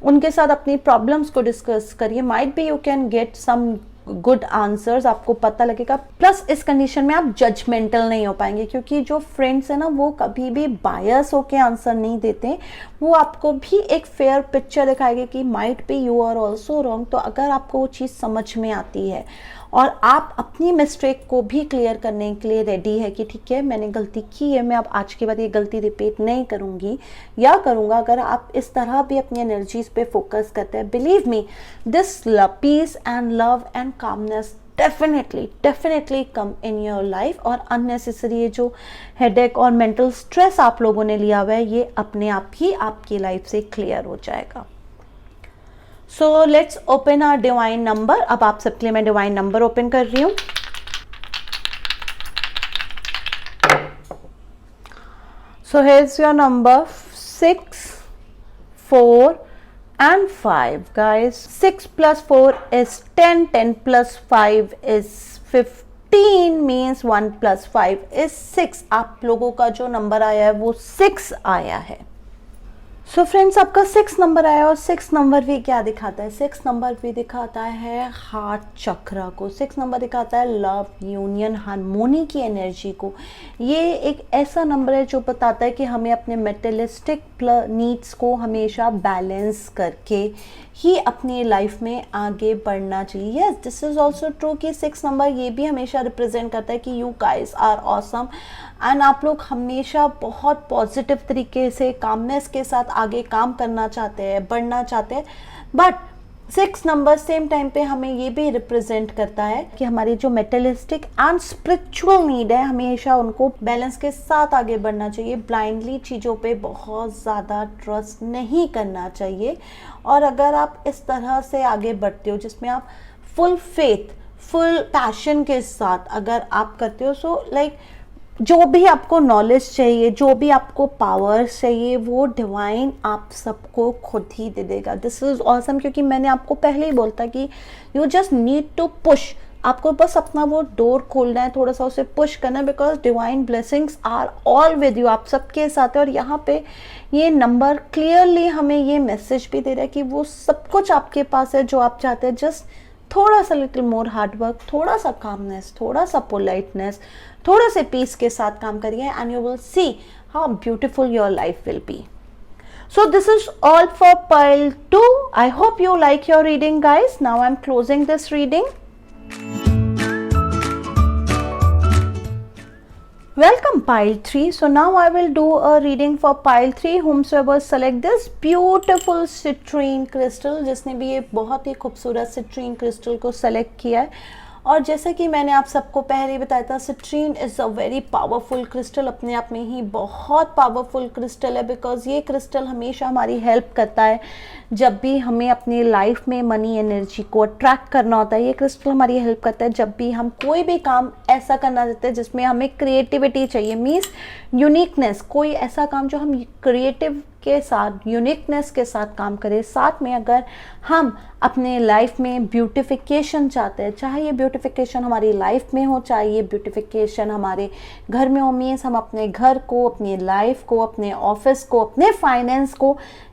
Speaker 1: उनके साथ अपनी प्रॉब्लम्स को डिस्कस करिए। Might be you can get some good answers, आपको पता लगेगा। प्लस इस कंडीशन में आप जजमेंटल नहीं हो पाएंगे, क्योंकि जो फ्रेंड्स है ना, वो कभी भी बायस होके आंसर नहीं देते, वो आपको भी एक फेयर पिक्चर दिखाएंगे कि might be you are also wrong. तो अगर आपको वो चीज़ समझ में आती है और आप अपनी मिस्टेक को भी क्लियर करने के लिए रेडी है कि ठीक है, मैंने गलती की है, मैं अब आज के बाद ये गलती रिपीट नहीं करूँगी या करूँगा, अगर आप इस तरह भी अपनी एनर्जीज पे फोकस करते हैं, believe me, this peace and love and calmness definitely come in your life. और अननेसेसरी ये जो हेडेक और मेंटल स्ट्रेस आप लोगों ने लिया हुआ है, ये अपने आप ही आपकी लाइफ से क्लियर हो जाएगा। So let's open our divine number. अब आप सबके लिए मैं डिवाइन नंबर ओपन कर रही हूँ। सो हेre's your number 6, 4 and 5 guys. 6 plus 4 is 10, 10 plus 5 is 15, means 1 plus 5 is 6। आप लोगों का जो नंबर आया है वो 6 आया है। सो फ्रेंड्स, आपका 6 नंबर आया और 6 नंबर भी क्या दिखाता है? 6 नंबर भी दिखाता है हार्ट चक्रा को। 6 नंबर दिखाता है लव, यूनियन, हार्मोनी की एनर्जी को। ये एक ऐसा नंबर है जो बताता है कि हमें अपने मेटेरियलिस्टिक नीड्स को हमेशा बैलेंस करके ही अपनी लाइफ में आगे बढ़ना चाहिए। Yes, this is also true कि 6 नंबर ये भी हमेशा रिप्रेजेंट करता है कि you guys are awesome and आप लोग हमेशा बहुत पॉजिटिव तरीके से कामनेस के साथ आगे काम करना चाहते हैं, बढ़ना चाहते हैं। बट 6 नंबर सेम टाइम पे हमें ये भी रिप्रेजेंट करता है कि हमारी जो मेटेरियलिस्टिक एंड स्पिरिचुअल नीड है हमेशा उनको बैलेंस के साथ आगे बढ़ना चाहिए। ब्लाइंडली चीज़ों पे बहुत ज़्यादा ट्रस्ट नहीं करना चाहिए। और अगर आप इस तरह से आगे बढ़ते हो जिसमें आप फुल फेथ, फुल पैशन के साथ अगर आप करते हो, सो लाइक जो भी आपको नॉलेज चाहिए, जो भी आपको पावर चाहिए, वो डिवाइन आप सबको खुद ही दे देगा। दिस इज ऑसम, क्योंकि मैंने आपको पहले ही बोलता कि you just need to push. आपको बस अपना वो डोर खोलना है, थोड़ा सा उसे पुश करना है, because divine blessings are all with you, आप सबके साथ है। और यहाँ पे ये नंबर क्लियरली हमें ये मैसेज भी दे रहा है कि वो सब कुछ आपके पास है जो आप चाहते हैं। जस्ट थोड़ा सा लिटिल मोर हार्डवर्क, थोड़ा सा कामनेस, थोड़ा सा पोलाइटनेस, थोड़ा से पीस के साथ काम करिए and you will see how beautiful your life will be. So this is all for pile 2. I hope you like your reading, guys. Now I'm closing this reading. Welcome pile 3. So now I will do a reading for pile 3. Whomsoever select this beautiful citrine crystal, जिसने भी ये बहुत ही खूबसूरत citrine crystal को select किया है। और जैसे कि मैंने आप सबको पहले ही बताया था, citrine is a very powerful crystal, अपने आप में ही बहुत पावरफुल क्रिस्टल है। बिकॉज ये क्रिस्टल हमेशा हमारी हेल्प करता है जब भी हमें अपनी लाइफ में मनी एनर्जी को अट्रैक्ट करना होता है। ये क्रिस्टल हमारी हेल्प करता है जब भी हम कोई भी काम ऐसा करना चाहते हैं जिसमें हमें क्रिएटिविटी चाहिए, मीन्स यूनिकनेस। कोई ऐसा काम जो हम क्रिएटिव के साथ, यूनिकनेस के साथ काम करें। साथ में अगर हम अपने लाइफ में ब्यूटिफिकेशन चाहते हैं, चाहे ये ब्यूटिफिकेशन हमारी लाइफ में हो, चाहे ये ब्यूटिफिकेशन हमारे घर में हो, मीन्स हम अपने घर को, अपनी लाइफ को, अपने ऑफिस को, अपने फाइनेंस को,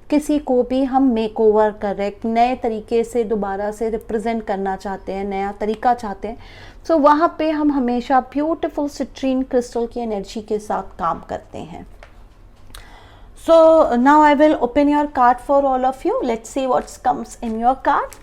Speaker 1: किसी को भी हम मेकओवर कर रहे हैं, नए तरीके से दोबारा से रिप्रेजेंट करना चाहते हैं, नया तरीका चाहते हैं, सो वहाँ पे हम हमेशा ब्यूटिफुल सिट्रीन क्रिस्टल की एनर्जी के साथ काम करते हैं। So now I will open your card for all of you. Let's see what comes in your card.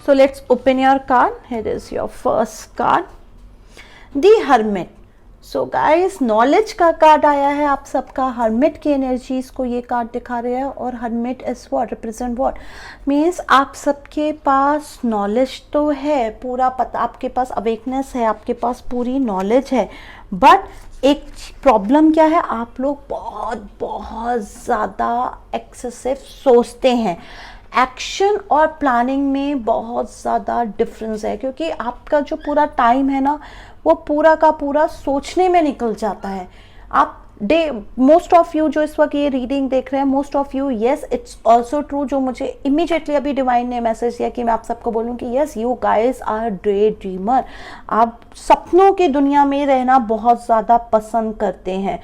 Speaker 1: So let's open your card. Here is your first card. The hermit. So guys, knowledge का कार्ड आया है आप सबका। हर्मिट की एनर्जीज को ये कार्ड दिखा रहे हैं। और hermit is what represent what means आप सबके पास नॉलेज तो है, पूरा पता, आपके पास अवेकनेस है, आपके पास पूरी नॉलेज है। बट एक प्रॉब्लम क्या है, आप लोग बहुत बहुत ज़्यादा एक्सेसिव सोचते हैं। एक्शन और प्लानिंग में बहुत ज़्यादा डिफरेंस है, क्योंकि आपका जो पूरा टाइम है ना, वो पूरा का पूरा सोचने में निकल जाता है। आप मोस्ट ऑफ यू जो इस वक्त ये रीडिंग देख रहे हैं, most of you, yes it's also true, जो मुझे इमीडिएटली अभी डिवाइन ने मैसेज दिया कि मैं आप सबको बोलूँ कि yes you guys are day dreamer. आप सपनों की दुनिया में रहना बहुत ज़्यादा पसंद करते हैं।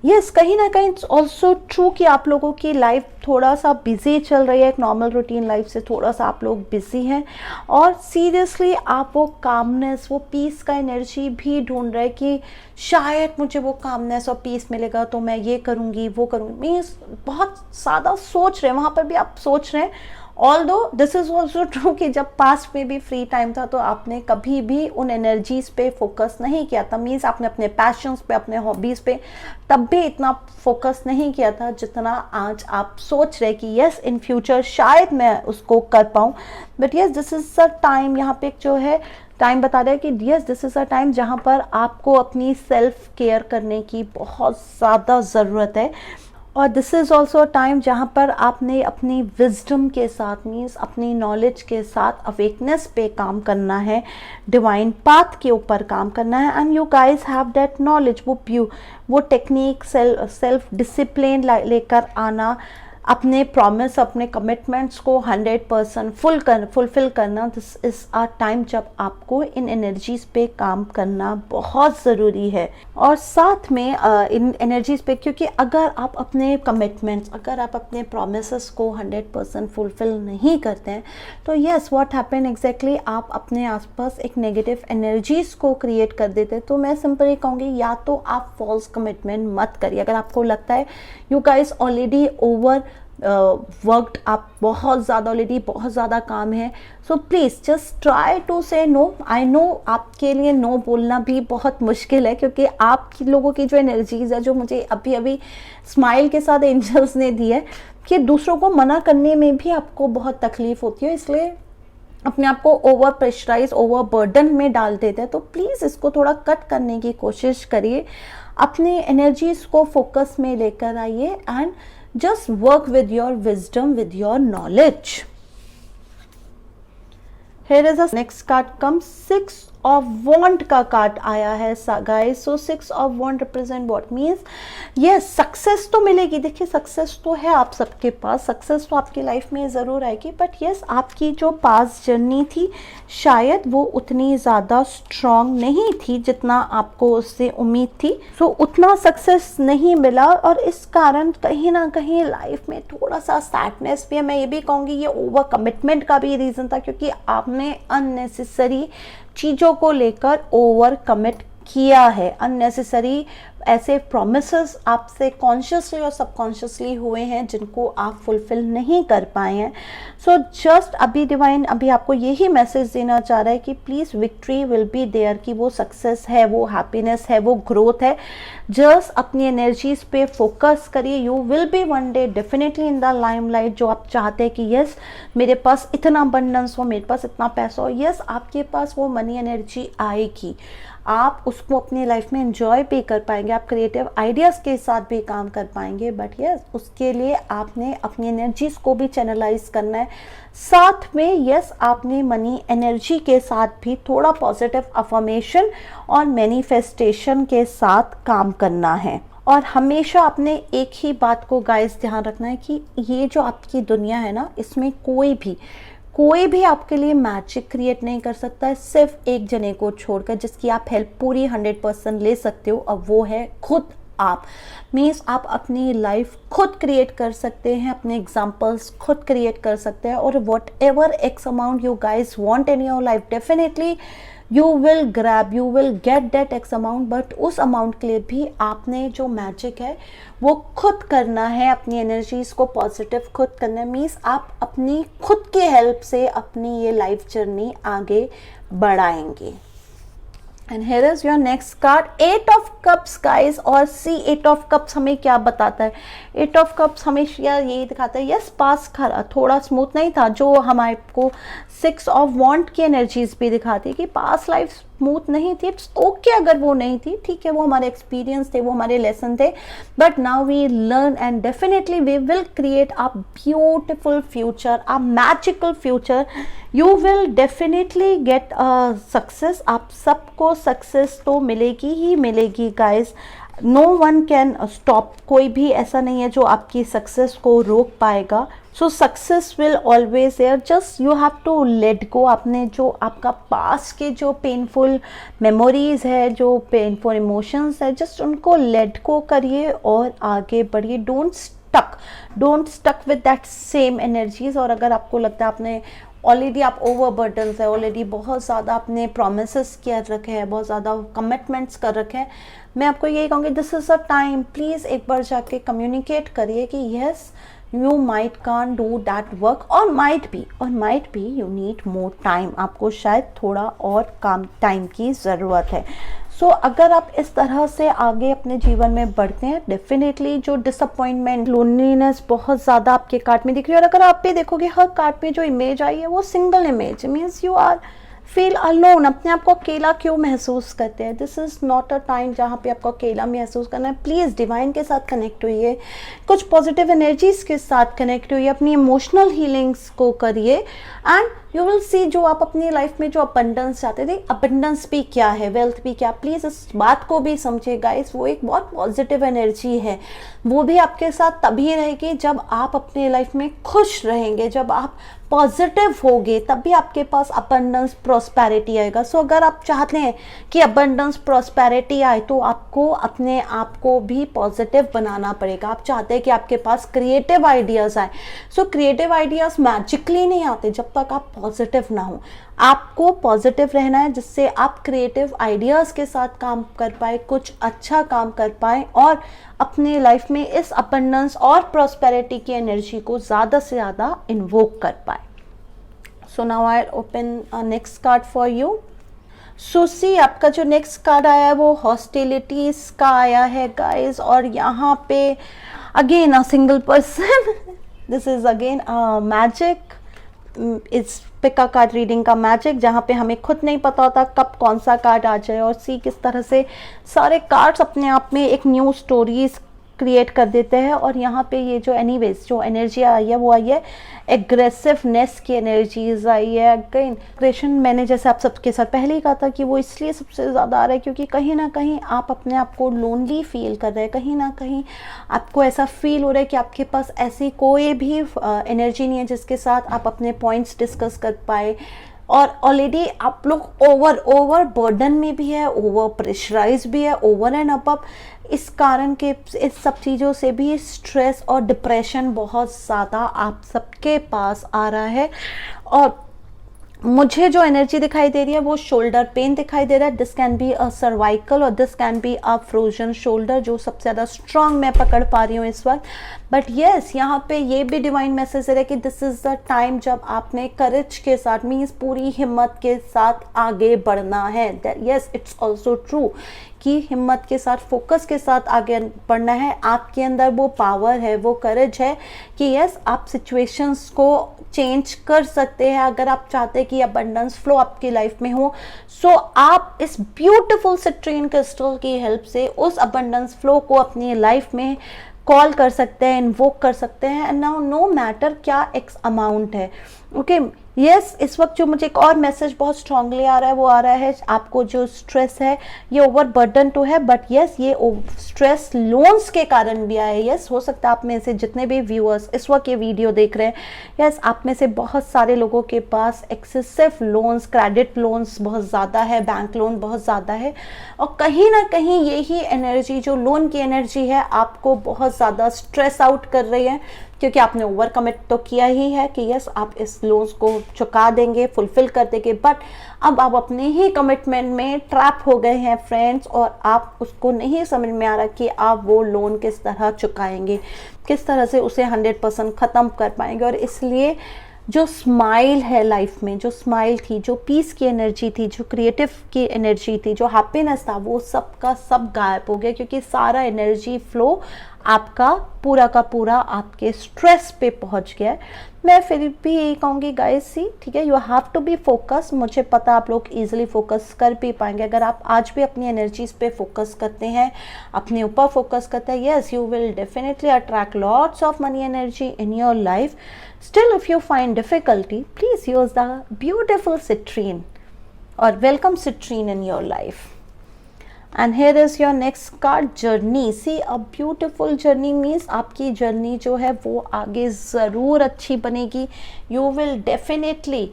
Speaker 1: यस, कहीं ना कहीं इट्स ऑल्सो ट्रू कि आप लोगों की लाइफ थोड़ा सा बिजी चल रही है, एक नॉर्मल रूटीन लाइफ से थोड़ा सा आप लोग बिजी हैं। और सीरियसली आप वो कामनेस, वो पीस का एनर्जी भी ढूंढ रहे हैं कि शायद मुझे वो कामनेस और पीस मिलेगा तो मैं ये करूँगी, वो करूँगी, मीन्स बहुत ज़्यादा सोच रहे हैं। वहाँ पर भी आप सोच रहे हैं। Although this is also true कि जब पास्ट में भी फ्री टाइम था तो आपने कभी भी उन एनर्जीज पे फोकस नहीं किया था, मीन्स आपने अपने पैशंस पे, अपने हॉबीज पे तब भी इतना फोकस नहीं किया था जितना आज आप सोच रहे कि यस इन फ्यूचर शायद मैं उसको कर पाऊँ। But yes, this is a time, यहाँ पे जो है टाइम बता रहा है कि yes this is a time जहाँ पर आपको अपनी सेल्फ केयर करने की बहुत ज़्यादा ज़रूरत है। और this is also a time जहाँ पर आपने अपनी विजडम के साथ, मीन्स अपनी नॉलेज के साथ अवेकनेस पे काम करना है, डिवाइन पाथ के ऊपर काम करना है, and you guys have that knowledge, वो टेक्निक, सेल्फ डिसिप्लिन लेकर आना, अपने प्रॉमिस, अपने कमिटमेंट्स को 100% फुलफिल करना। दिस इज़ अ टाइम जब आपको इन एनर्जीज पे काम करना बहुत ज़रूरी है। और साथ में इन एनर्जीज पे, क्योंकि अगर आप अपने कमिटमेंट्स, अगर आप अपने प्रॉमिसेस को 100% फुलफिल नहीं करते हैं, तो यस, व्हाट हैपन एग्जैक्टली, आप अपने आसपास एक नेगेटिव एनर्जीज को क्रिएट कर देते हैं। तो मैं सिंपली कहूँगी, या तो आप फॉल्स कमिटमेंट मत करिए। अगर आपको लगता है you guys already over worked, आप बहुत ज़्यादा ऑलरेडी बहुत ज़्यादा काम है, so please just try to say no. I know आपके लिए नो बोलना भी बहुत मुश्किल है, क्योंकि आप लोगों की जो एनर्जीज है, जो मुझे अभी अभी स्माइल के साथ एंजल्स ने दी है, कि दूसरों को मना करने में भी आपको बहुत तकलीफ होती है, इसलिए अपने आप को ओवर प्रेशराइज, ओवर बर्डन में डाल देते हैं। तो प्लीज़ इसको थोड़ा कट करने की कोशिश करिए, अपने एनर्जीज को फोकस में लेकर आइए, and just work with your wisdom, with your knowledge. Here is a next card comes 6 of Wand का कार्ड आया है guys. So 6 of wand represent what means, yes, success तो मिलेगी। देखिए, सक्सेस तो है आप सबके पास, सक्सेस तो आपकी लाइफ में ज़रूर आएगी, बट यस, आपकी जो पास्ट जर्नी थी शायद वो उतनी ज़्यादा स्ट्रॉन्ग नहीं थी जितना आपको उससे उम्मीद थी। सो उतना सक्सेस नहीं मिला, और इस कारण कहीं ना कहीं लाइफ में थोड़ा सा सैडनेस भी है। मैं ये भी कहूँगी ये ओवर कमिटमेंट का भी रीज़न था, क्योंकि आपने अननेसेसरी चीज़ों को लेकर ओवर कमिट किया है, अननेसेसरी ऐसे प्रोमिसेस आपसे कॉन्शियसली और सबकॉन्शियसली हुए हैं जिनको आप फुलफिल नहीं कर पाए हैं। सो जस्ट अभी डिवाइन अभी आपको यही मैसेज देना चाह रहा है कि please victory will be there, कि वो सक्सेस है, वो हैप्पीनेस है, वो ग्रोथ है। जस्ट अपनी एनर्जीज पे फोकस करिए, you will be one day definitely in the limelight. जो आप चाहते हैं कि यस मेरे पास इतना अबंडेंस हो, मेरे पास इतना पैसा हो, यस आपके पास वो मनी एनर्जी आएगी, आप उसको अपनी लाइफ में एंजॉय भी कर पाएंगे, आप क्रिएटिव आइडियाज़ के साथ भी काम कर पाएंगे। बट यस, उसके लिए आपने अपनी एनर्जीज को भी चैनलाइज करना है। साथ में यस, आपने मनी एनर्जी के साथ भी थोड़ा पॉजिटिव अफर्मेशन और मैनिफेस्टेशन के साथ काम करना है। और हमेशा आपने एक ही बात को गाइस ध्यान रखना है कि ये जो आपकी दुनिया है ना, इसमें कोई भी आपके लिए मैजिक क्रिएट नहीं कर सकता है, सिर्फ एक जने को छोड़कर, जिसकी आप हेल्प पूरी 100% ले सकते हो, और वो है खुद आप। मीन्स आप अपनी लाइफ खुद क्रिएट कर सकते हैं, अपने एग्जाम्पल्स खुद क्रिएट कर सकते हैं, और what ever x amount you guys want in your life, definitely you will grab, you will get that x amount. But उस अमाउंट के लिए भी आपने जो मैजिक है वो खुद करना है, अपनी एनर्जीज को पॉजिटिव खुद करना है। मीन्स आप अपनी खुद की हेल्प से अपनी ये लाइफ जर्नी आगे बढ़ाएंगे। And here is your next card, 8 of cups guys. और सी 8 ऑफ कप्स हमें क्या बताता है? 8 ऑफ कप्स हमेशा यही दिखाता है, यस पास खरा थोड़ा स्मूथ नहीं था, जो हमारे को 6 ऑफ वॉन्ड की एनर्जीज भी दिखाती है कि पास लाइफ स्मूथ नहीं थी। इट्स ओके अगर वो नहीं थी, ठीक है, वो हमारे एक्सपीरियंस थे, वो हमारे लेसन थे, but now we learn and definitely we will create a beautiful future, a magical future. You will definitely get a success. आप सबको सक्सेस तो मिलेगी ही मिलेगी guys, no one can stop. कोई भी ऐसा नहीं है जो आपकी सक्सेस को रोक पाएगा। So success will always there, just you have to let go. आपने जो आपका पास्ट के जो पेनफुल मेमोरीज है, जो पेनफुल इमोशंस है, जस्ट उनको लेट गो करिए और आगे बढ़िए। Don't stuck with that same energies. और अगर आपको लगता है आपने ऑलरेडी आप ओवरबर्डन है, ऑलरेडी बहुत ज़्यादा आपने प्रोमिसेस कर रखे हैं, बहुत ज़्यादा कमिटमेंट्स कर रखे हैं, मैं आपको यही कहूँगी this is a time, please एक बार जाके कम्युनिकेट करिए कि yes you might can do that work, और might be you need more time. आपको शायद थोड़ा और काम टाइम की ज़रूरत है। सो अगर आप इस तरह से आगे अपने जीवन में बढ़ते हैं, डेफिनेटली जो डिसअपॉइंटमेंट, लोनलीनेस बहुत ज़्यादा आपके कार्ड में दिख रही है। और अगर आप भी देखोगे हर कार्ड में जो इमेज आई है वो single image means you are feel alone, अपने आप को अकेला क्यों महसूस करते हैं? This is not a time जहाँ पे आपको अकेला महसूस करना है। प्लीज़ डिवाइन के साथ कनेक्ट होइए, कुछ पॉजिटिव एनर्जीज के साथ कनेक्ट होइए, अपनी इमोशनल हीलिंग्स को करिए एंड यू विल सी जो आप अपनी लाइफ में जो अबंडेंस चाहते थे, अबंडेंस भी क्या है, वेल्थ भी क्या। प्लीज़ इस बात को भी समझिए गाइस, वो एक बहुत पॉजिटिव एनर्जी है, वो भी आपके साथ तभी रहेगी जब आप अपनी लाइफ में खुश रहेंगे, जब आप पॉजिटिव होगे, तभी आपके पास अबंडेंस प्रॉस्पेरिटी आएगा। सो अगर आप चाहते हैं कि अबंडेंस प्रॉस्पेरिटी आए तो आपको अपने आप को भी पॉजिटिव बनाना पड़ेगा। आप चाहते हैं कि आपके पास क्रिएटिव आइडियाज़ आए, सो क्रिएटिव आइडियाज़ मैजिकली नहीं आते जब तक आप पॉजिटिव ना हो। आपको पॉजिटिव रहना है जिससे आप क्रिएटिव आइडियाज़ के साथ काम कर पाए, कुछ अच्छा काम कर पाए और अपने लाइफ में इस अबंडेंस और प्रॉस्पेरिटी की एनर्जी को ज़्यादा से ज़्यादा इन्वोक कर पाए। So now I open next card for you. So see, आपका जो नेक्स्ट कार्ड आया है वो हॉस्टिलिटीज का आया है गाइस, और यहाँ पे again a single person this is again magic, इस पिका कार्ड रीडिंग का मैजिक, जहाँ पे हमें खुद नहीं पता होता कब कौन सा कार्ड आ जाए, और सी किस तरह से सारे कार्ड्स अपने आप में एक न्यू स्टोरीज क्रिएट कर देते हैं। और यहाँ पे ये जो एनीवेज जो एनर्जी आई है वो आई है एग्रेसिवनेस की एनर्जीज आई है। अगेन एग्रेशन, मैंने जैसे आप सबके साथ पहले ही कहा था कि वो इसलिए सबसे ज़्यादा आ रहा है क्योंकि कहीं ना कहीं आप अपने आप को लोनली फील कर रहे हैं, कहीं ना कहीं आपको ऐसा फील हो रहा है कि आपके पास ऐसी कोई भी एनर्जी नहीं है जिसके साथ आप अपने पॉइंट्स डिस्कस कर पाए, और ऑलरेडी आप लोग ओवर बर्डन में भी है, ओवर प्रेशराइज भी है, ओवर एंड अबव। इस कारण के इस सब चीज़ों से भी स्ट्रेस और डिप्रेशन बहुत ज़्यादा आप सबके पास आ रहा है। और मुझे जो एनर्जी दिखाई दे रही है वो शोल्डर पेन दिखाई दे रहा है। This can be a cervical और this can be a frozen shoulder, जो सबसे ज़्यादा स्ट्रांग मैं पकड़ पा रही हूँ इस वक्त। बट येस, यहाँ पे ये भी डिवाइन मैसेज है कि दिस इज़ द टाइम जब आपने करेज के साथ, मीन्स पूरी हिम्मत के साथ आगे बढ़ना है। येस, इट्स ऑल्सो ट्रू कि हिम्मत के साथ, फोकस के साथ आगे बढ़ना है। आपके अंदर वो पावर है, वो करेज है कि यस, आप सिचुएशंस को चेंज कर सकते हैं। अगर आप चाहते हैं कि अबंडेंस फ्लो आपकी लाइफ में हो, सो आप इस ब्यूटीफुल सिट्रीन क्रिस्टल की हेल्प से उस अबंडेंस फ्लो को अपनी लाइफ में कॉल कर सकते हैं, इन्वोक कर सकते हैं। एंड नाउ नो मैटर क्या एक्स अमाउंट है, ओके। यस, इस वक्त जो मुझे एक और मैसेज बहुत स्ट्रांगली आ रहा है वो आ रहा है, आपको जो स्ट्रेस है ये ओवर बर्डन तो है, बट यस ये स्ट्रेस लोन्स के कारण भी आया है। यस, हो सकता है आप में से जितने भी व्यूअर्स इस वक्त ये वीडियो देख रहे हैं, यस आप में से बहुत सारे लोगों के पास एक्सेसिव लोन्स, क्रेडिट लोन्स बहुत ज़्यादा है, बैंक लोन बहुत ज़्यादा है, और कहीं ना कहीं यही एनर्जी जो लोन की एनर्जी है आपको बहुत ज़्यादा स्ट्रेस आउट कर रही है, क्योंकि आपने ओवर कमिट तो किया ही है कि यस आप इस लोन्स को चुका देंगे, फुलफिल कर देंगे, बट अब आप अपने ही कमिटमेंट में ट्रैप हो गए हैं फ्रेंड्स, और आप उसको नहीं समझ में आ रहा कि आप वो लोन किस तरह चुकाएंगे, किस तरह से उसे 100% ख़त्म कर पाएंगे। और इसलिए जो स्माइल है लाइफ में, जो स्माइल थी, जो पीस की एनर्जी थी, जो क्रिएटिव की एनर्जी थी, जो हैप्पीनेस था, वो सब का सब गायब हो गया, क्योंकि सारा एनर्जी फ्लो आपका पूरा का पूरा आपके स्ट्रेस पे पहुंच गया है। मैं फिर भी यही कहूँगी गाइस, सी ठीक है, you have to be focus. मुझे पता आप लोग इजीली फोकस कर भी पाएंगे अगर आप आज भी अपनी एनर्जीज पे फोकस करते हैं, अपने ऊपर फोकस करते हैं। Yes, you will definitely attract lots of money energy in your life. Still, if you find difficulty, please use the beautiful citrine or welcome citrine in your life. And here is your next card, journey. See, a beautiful journey means आपकी जर्नी जो है वो आगे ज़रूर अच्छी बनेगी। You will definitely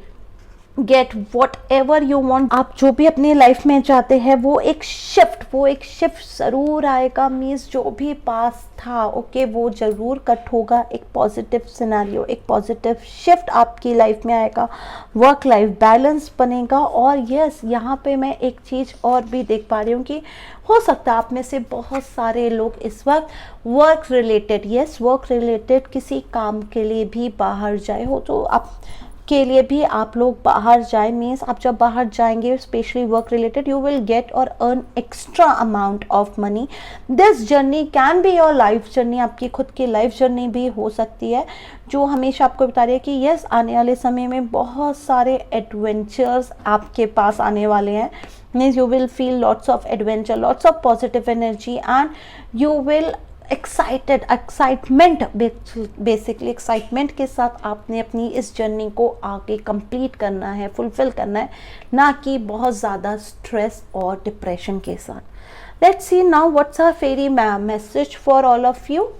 Speaker 1: get what ever you want. आप जो भी अपनी लाइफ में चाहते हैं वो एक शिफ्ट ज़रूर आएगा। मीन्स जो भी पास था ओके वो ज़रूर कट होगा। एक पॉजिटिव सिनेरियो, एक पॉजिटिव शिफ्ट आपकी लाइफ में आएगा। वर्क लाइफ बैलेंस बनेगा। और यस, यहाँ पे मैं एक चीज़ और भी देख पा रही हूँ कि हो सकता है आप में से बहुत सारे लोग इस वक्त वर्क रिलेटेड किसी काम के लिए भी बाहर जाए हो, तो आप के लिए भी आप लोग बाहर जाएं। मीन्स आप जब बाहर जाएंगे specially work related, you will get और earn extra amount of money. This journey can be your life journey, आपकी खुद की लाइफ जर्नी भी हो सकती है, जो हमेशा आपको बता रही है कि यस, आने वाले समय में बहुत सारे एडवेंचर्स आपके पास आने वाले हैं। Means you will feel lots of adventure, lots of positive energy and you will excitement, basically excitement के साथ आपने अपनी इस जर्नी को आगे कंप्लीट करना है, फुलफिल करना है, ना कि बहुत ज़्यादा स्ट्रेस और डिप्रेशन के साथ। Let's see now what's our fairy message for all of you.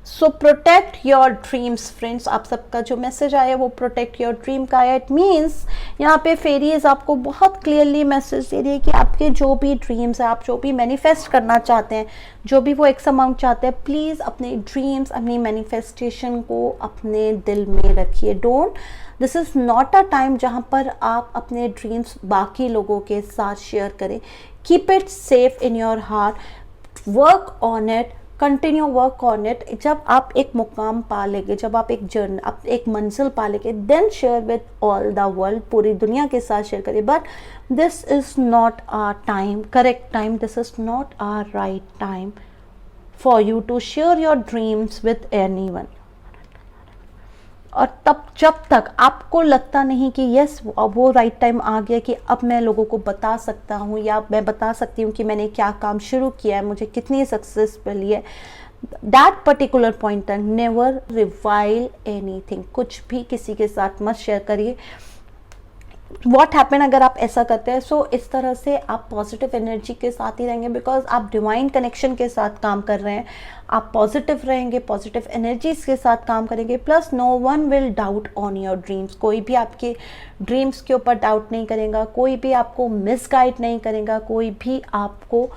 Speaker 1: So protect your dreams friends, आप सबका जो मैसेज आया वो प्रोटेक्ट योर ड्रीम का है। इट मीन्स यहाँ पे फेरीज आपको बहुत क्लियरली मैसेज दे रही है कि आपके जो भी ड्रीम्स है, आप जो भी मैनिफेस्ट करना चाहते हैं, जो भी वो एक्स अमाउंट चाहते हैं, प्लीज़ अपने ड्रीम्स, अपनी मैनिफेस्टेशन को अपने दिल में रखिए। Don't, this is not a time जहाँ पर आप अपने ड्रीम्स बाकी लोगों के साथ शेयर करें। Keep it safe in your heart, work on it, continue work on it. जब आप एक मुकाम पा लेंगे, जब आप एक मंजिल पा लेंगे, then share with all the world, पूरी दुनिया के साथ शेयर करिए। But this is not our time, correct time, this is not our right time for you to share your dreams with anyone. और तब जब तक आपको लगता नहीं कि यस वो राइट टाइम आ गया कि अब मैं लोगों को बता सकता हूँ या मैं बता सकती हूँ कि मैंने क्या काम शुरू किया है, मुझे कितनी सक्सेस मिली है, दैट पर्टिकुलर पॉइंट तक नेवर रिवाइल एनीथिंग, कुछ भी किसी के साथ मत शेयर करिए। वॉट हैपन अगर आप ऐसा करते हैं, सो इस तरह से आप पॉजिटिव एनर्जी के साथ ही रहेंगे, बिकॉज आप डिवाइन कनेक्शन के साथ काम कर रहे हैं, आप पॉजिटिव रहेंगे, पॉजिटिव एनर्जीज के साथ काम करेंगे। Plus no one will doubt on your dreams, कोई भी आपके ड्रीम्स के ऊपर डाउट नहीं करेगा, कोई भी आपको मिसगाइड नहीं करेगा, कोई भी आपको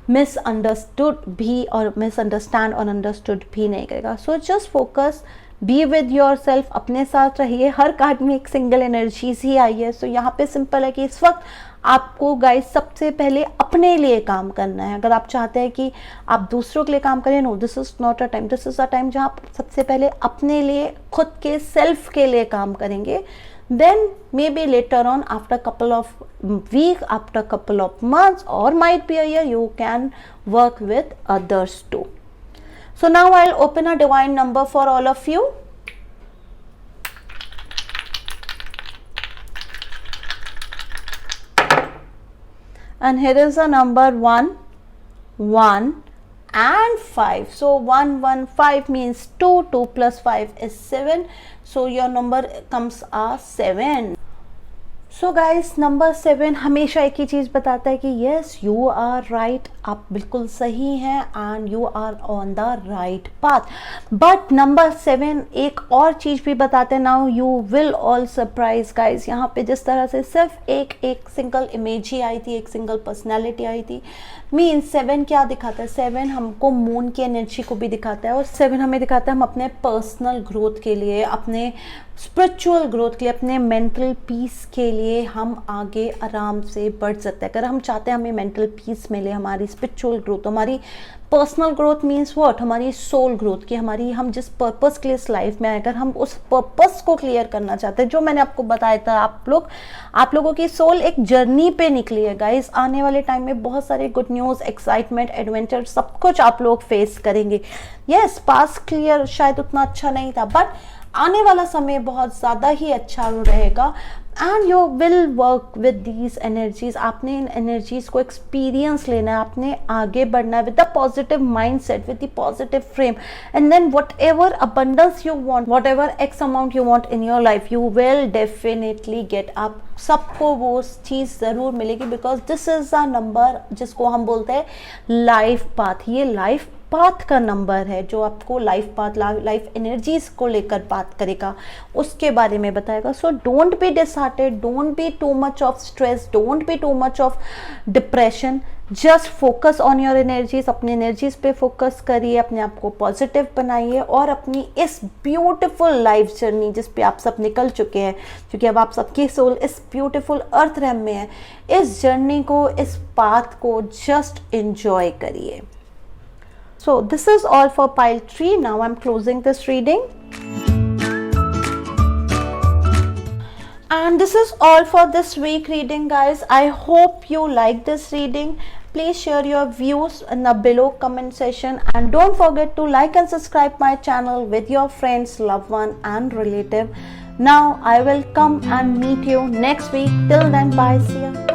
Speaker 1: मिसअंडरस्टूड भी और मिसअंडरस्टैंड और अंडरस्टूड भी नहीं करेगा। So just focus, be with your self, अपने साथ रहिए। हर कार्ड में एक सिंगल एनर्जीज ही आई है। सो यहाँ पे सिंपल है कि इस वक्त आपको गाइस सबसे पहले अपने लिए काम करना है। अगर आप चाहते हैं कि आप दूसरों के लिए काम करें, no, this is not a time, this is a time जहाँ आप सबसे पहले अपने लिए, खुद के सेल्फ के लिए काम करेंगे। Then maybe later on, after couple of week, after couple of months, or might be a year, you can work with others too. So now I'll open a divine number for all of you. And here is a number 1, 1 and 5. So 1, 1, 5 means 2, 2 plus 5 is 7. So your number comes as 7. So guys, number 7 हमेशा एक ही चीज़ बताता है कि येस, यू आर राइट, आप बिल्कुल सही हैं and you are on the right path. But number 7 एक और चीज़ भी बताते हैं, now you will all surprise guys. यहाँ पे जिस तरह से सिर्फ एक सिंगल इमेज ही आई थी, एक सिंगल पर्सनैलिटी आई थी, मीन 7 क्या दिखाता है? 7 हमको मून की एनर्जी को भी दिखाता है, और 7 हमें दिखाता है हम अपने पर्सनल ग्रोथ के लिए, अपने स्पिरिचुअल ग्रोथ के लिए, अपने मेंटल पीस के लिए हम आगे आराम से बढ़ सकते हैं। अगर हम चाहते हैं हमें मेंटल पीस मिले, हमारी स्पिरिचुअल ग्रोथ, हमारी पर्सनल ग्रोथ मीन्स व्हाट, हमारी सोल ग्रोथ की, हमारी हम जिस पर्पस के लिए इस लाइफ में आए, अगर हम उस पर्पस को क्लियर करना चाहते हैं, जो मैंने आपको बताया था, आप लोगों की सोल एक जर्नी पे निकली है गाइस। आने वाले टाइम में बहुत सारे गुड न्यूज़, एक्साइटमेंट, एडवेंचर, सब कुछ आप लोग फेस करेंगे। यस, पास्ट क्लियर शायद उतना अच्छा नहीं था, बट आने वाला समय बहुत ज़्यादा ही अच्छा रहेगा and you will work with these energies. आपने इन एनर्जीज को एक्सपीरियंस लेना है, आपने आगे बढ़ना है with the positive mind set, with the positive frame, and then whatever abundance you want, whatever x amount you want in your life, you will definitely get. आप सबको वो चीज़ ज़रूर मिलेगी, because this is a number जिसको हम बोलते हैं लाइफ पाथ। ये लाइफ पाथ का नंबर है जो आपको लाइफ पाथ, लाइफ एनर्जीज को लेकर बात करेगा, उसके बारे में बताएगा। So don't be disheartened, don't be too much of stress, don't be too much of depression, just focus on your energies. अपनी एनर्जीज पे फोकस करिए, अपने आप को पॉजिटिव बनाइए और अपनी इस ब्यूटिफुल लाइफ जर्नी जिस पे आप सब निकल चुके हैं, क्योंकि अब आप सबकी सोल इस ब्यूटिफुल अर्थ रैम में है, इस जर्नी को, इस पाथ को जस्ट एंजॉय करिए। So this is all for pile 3. Now I'm closing this reading. And this is all for this week reading, guys. I hope you like this reading. Please share your views in the below comment section, and don't forget to like and subscribe my channel with your friends, loved one and relative. Now I will come and meet you next week. Till then, bye, see ya.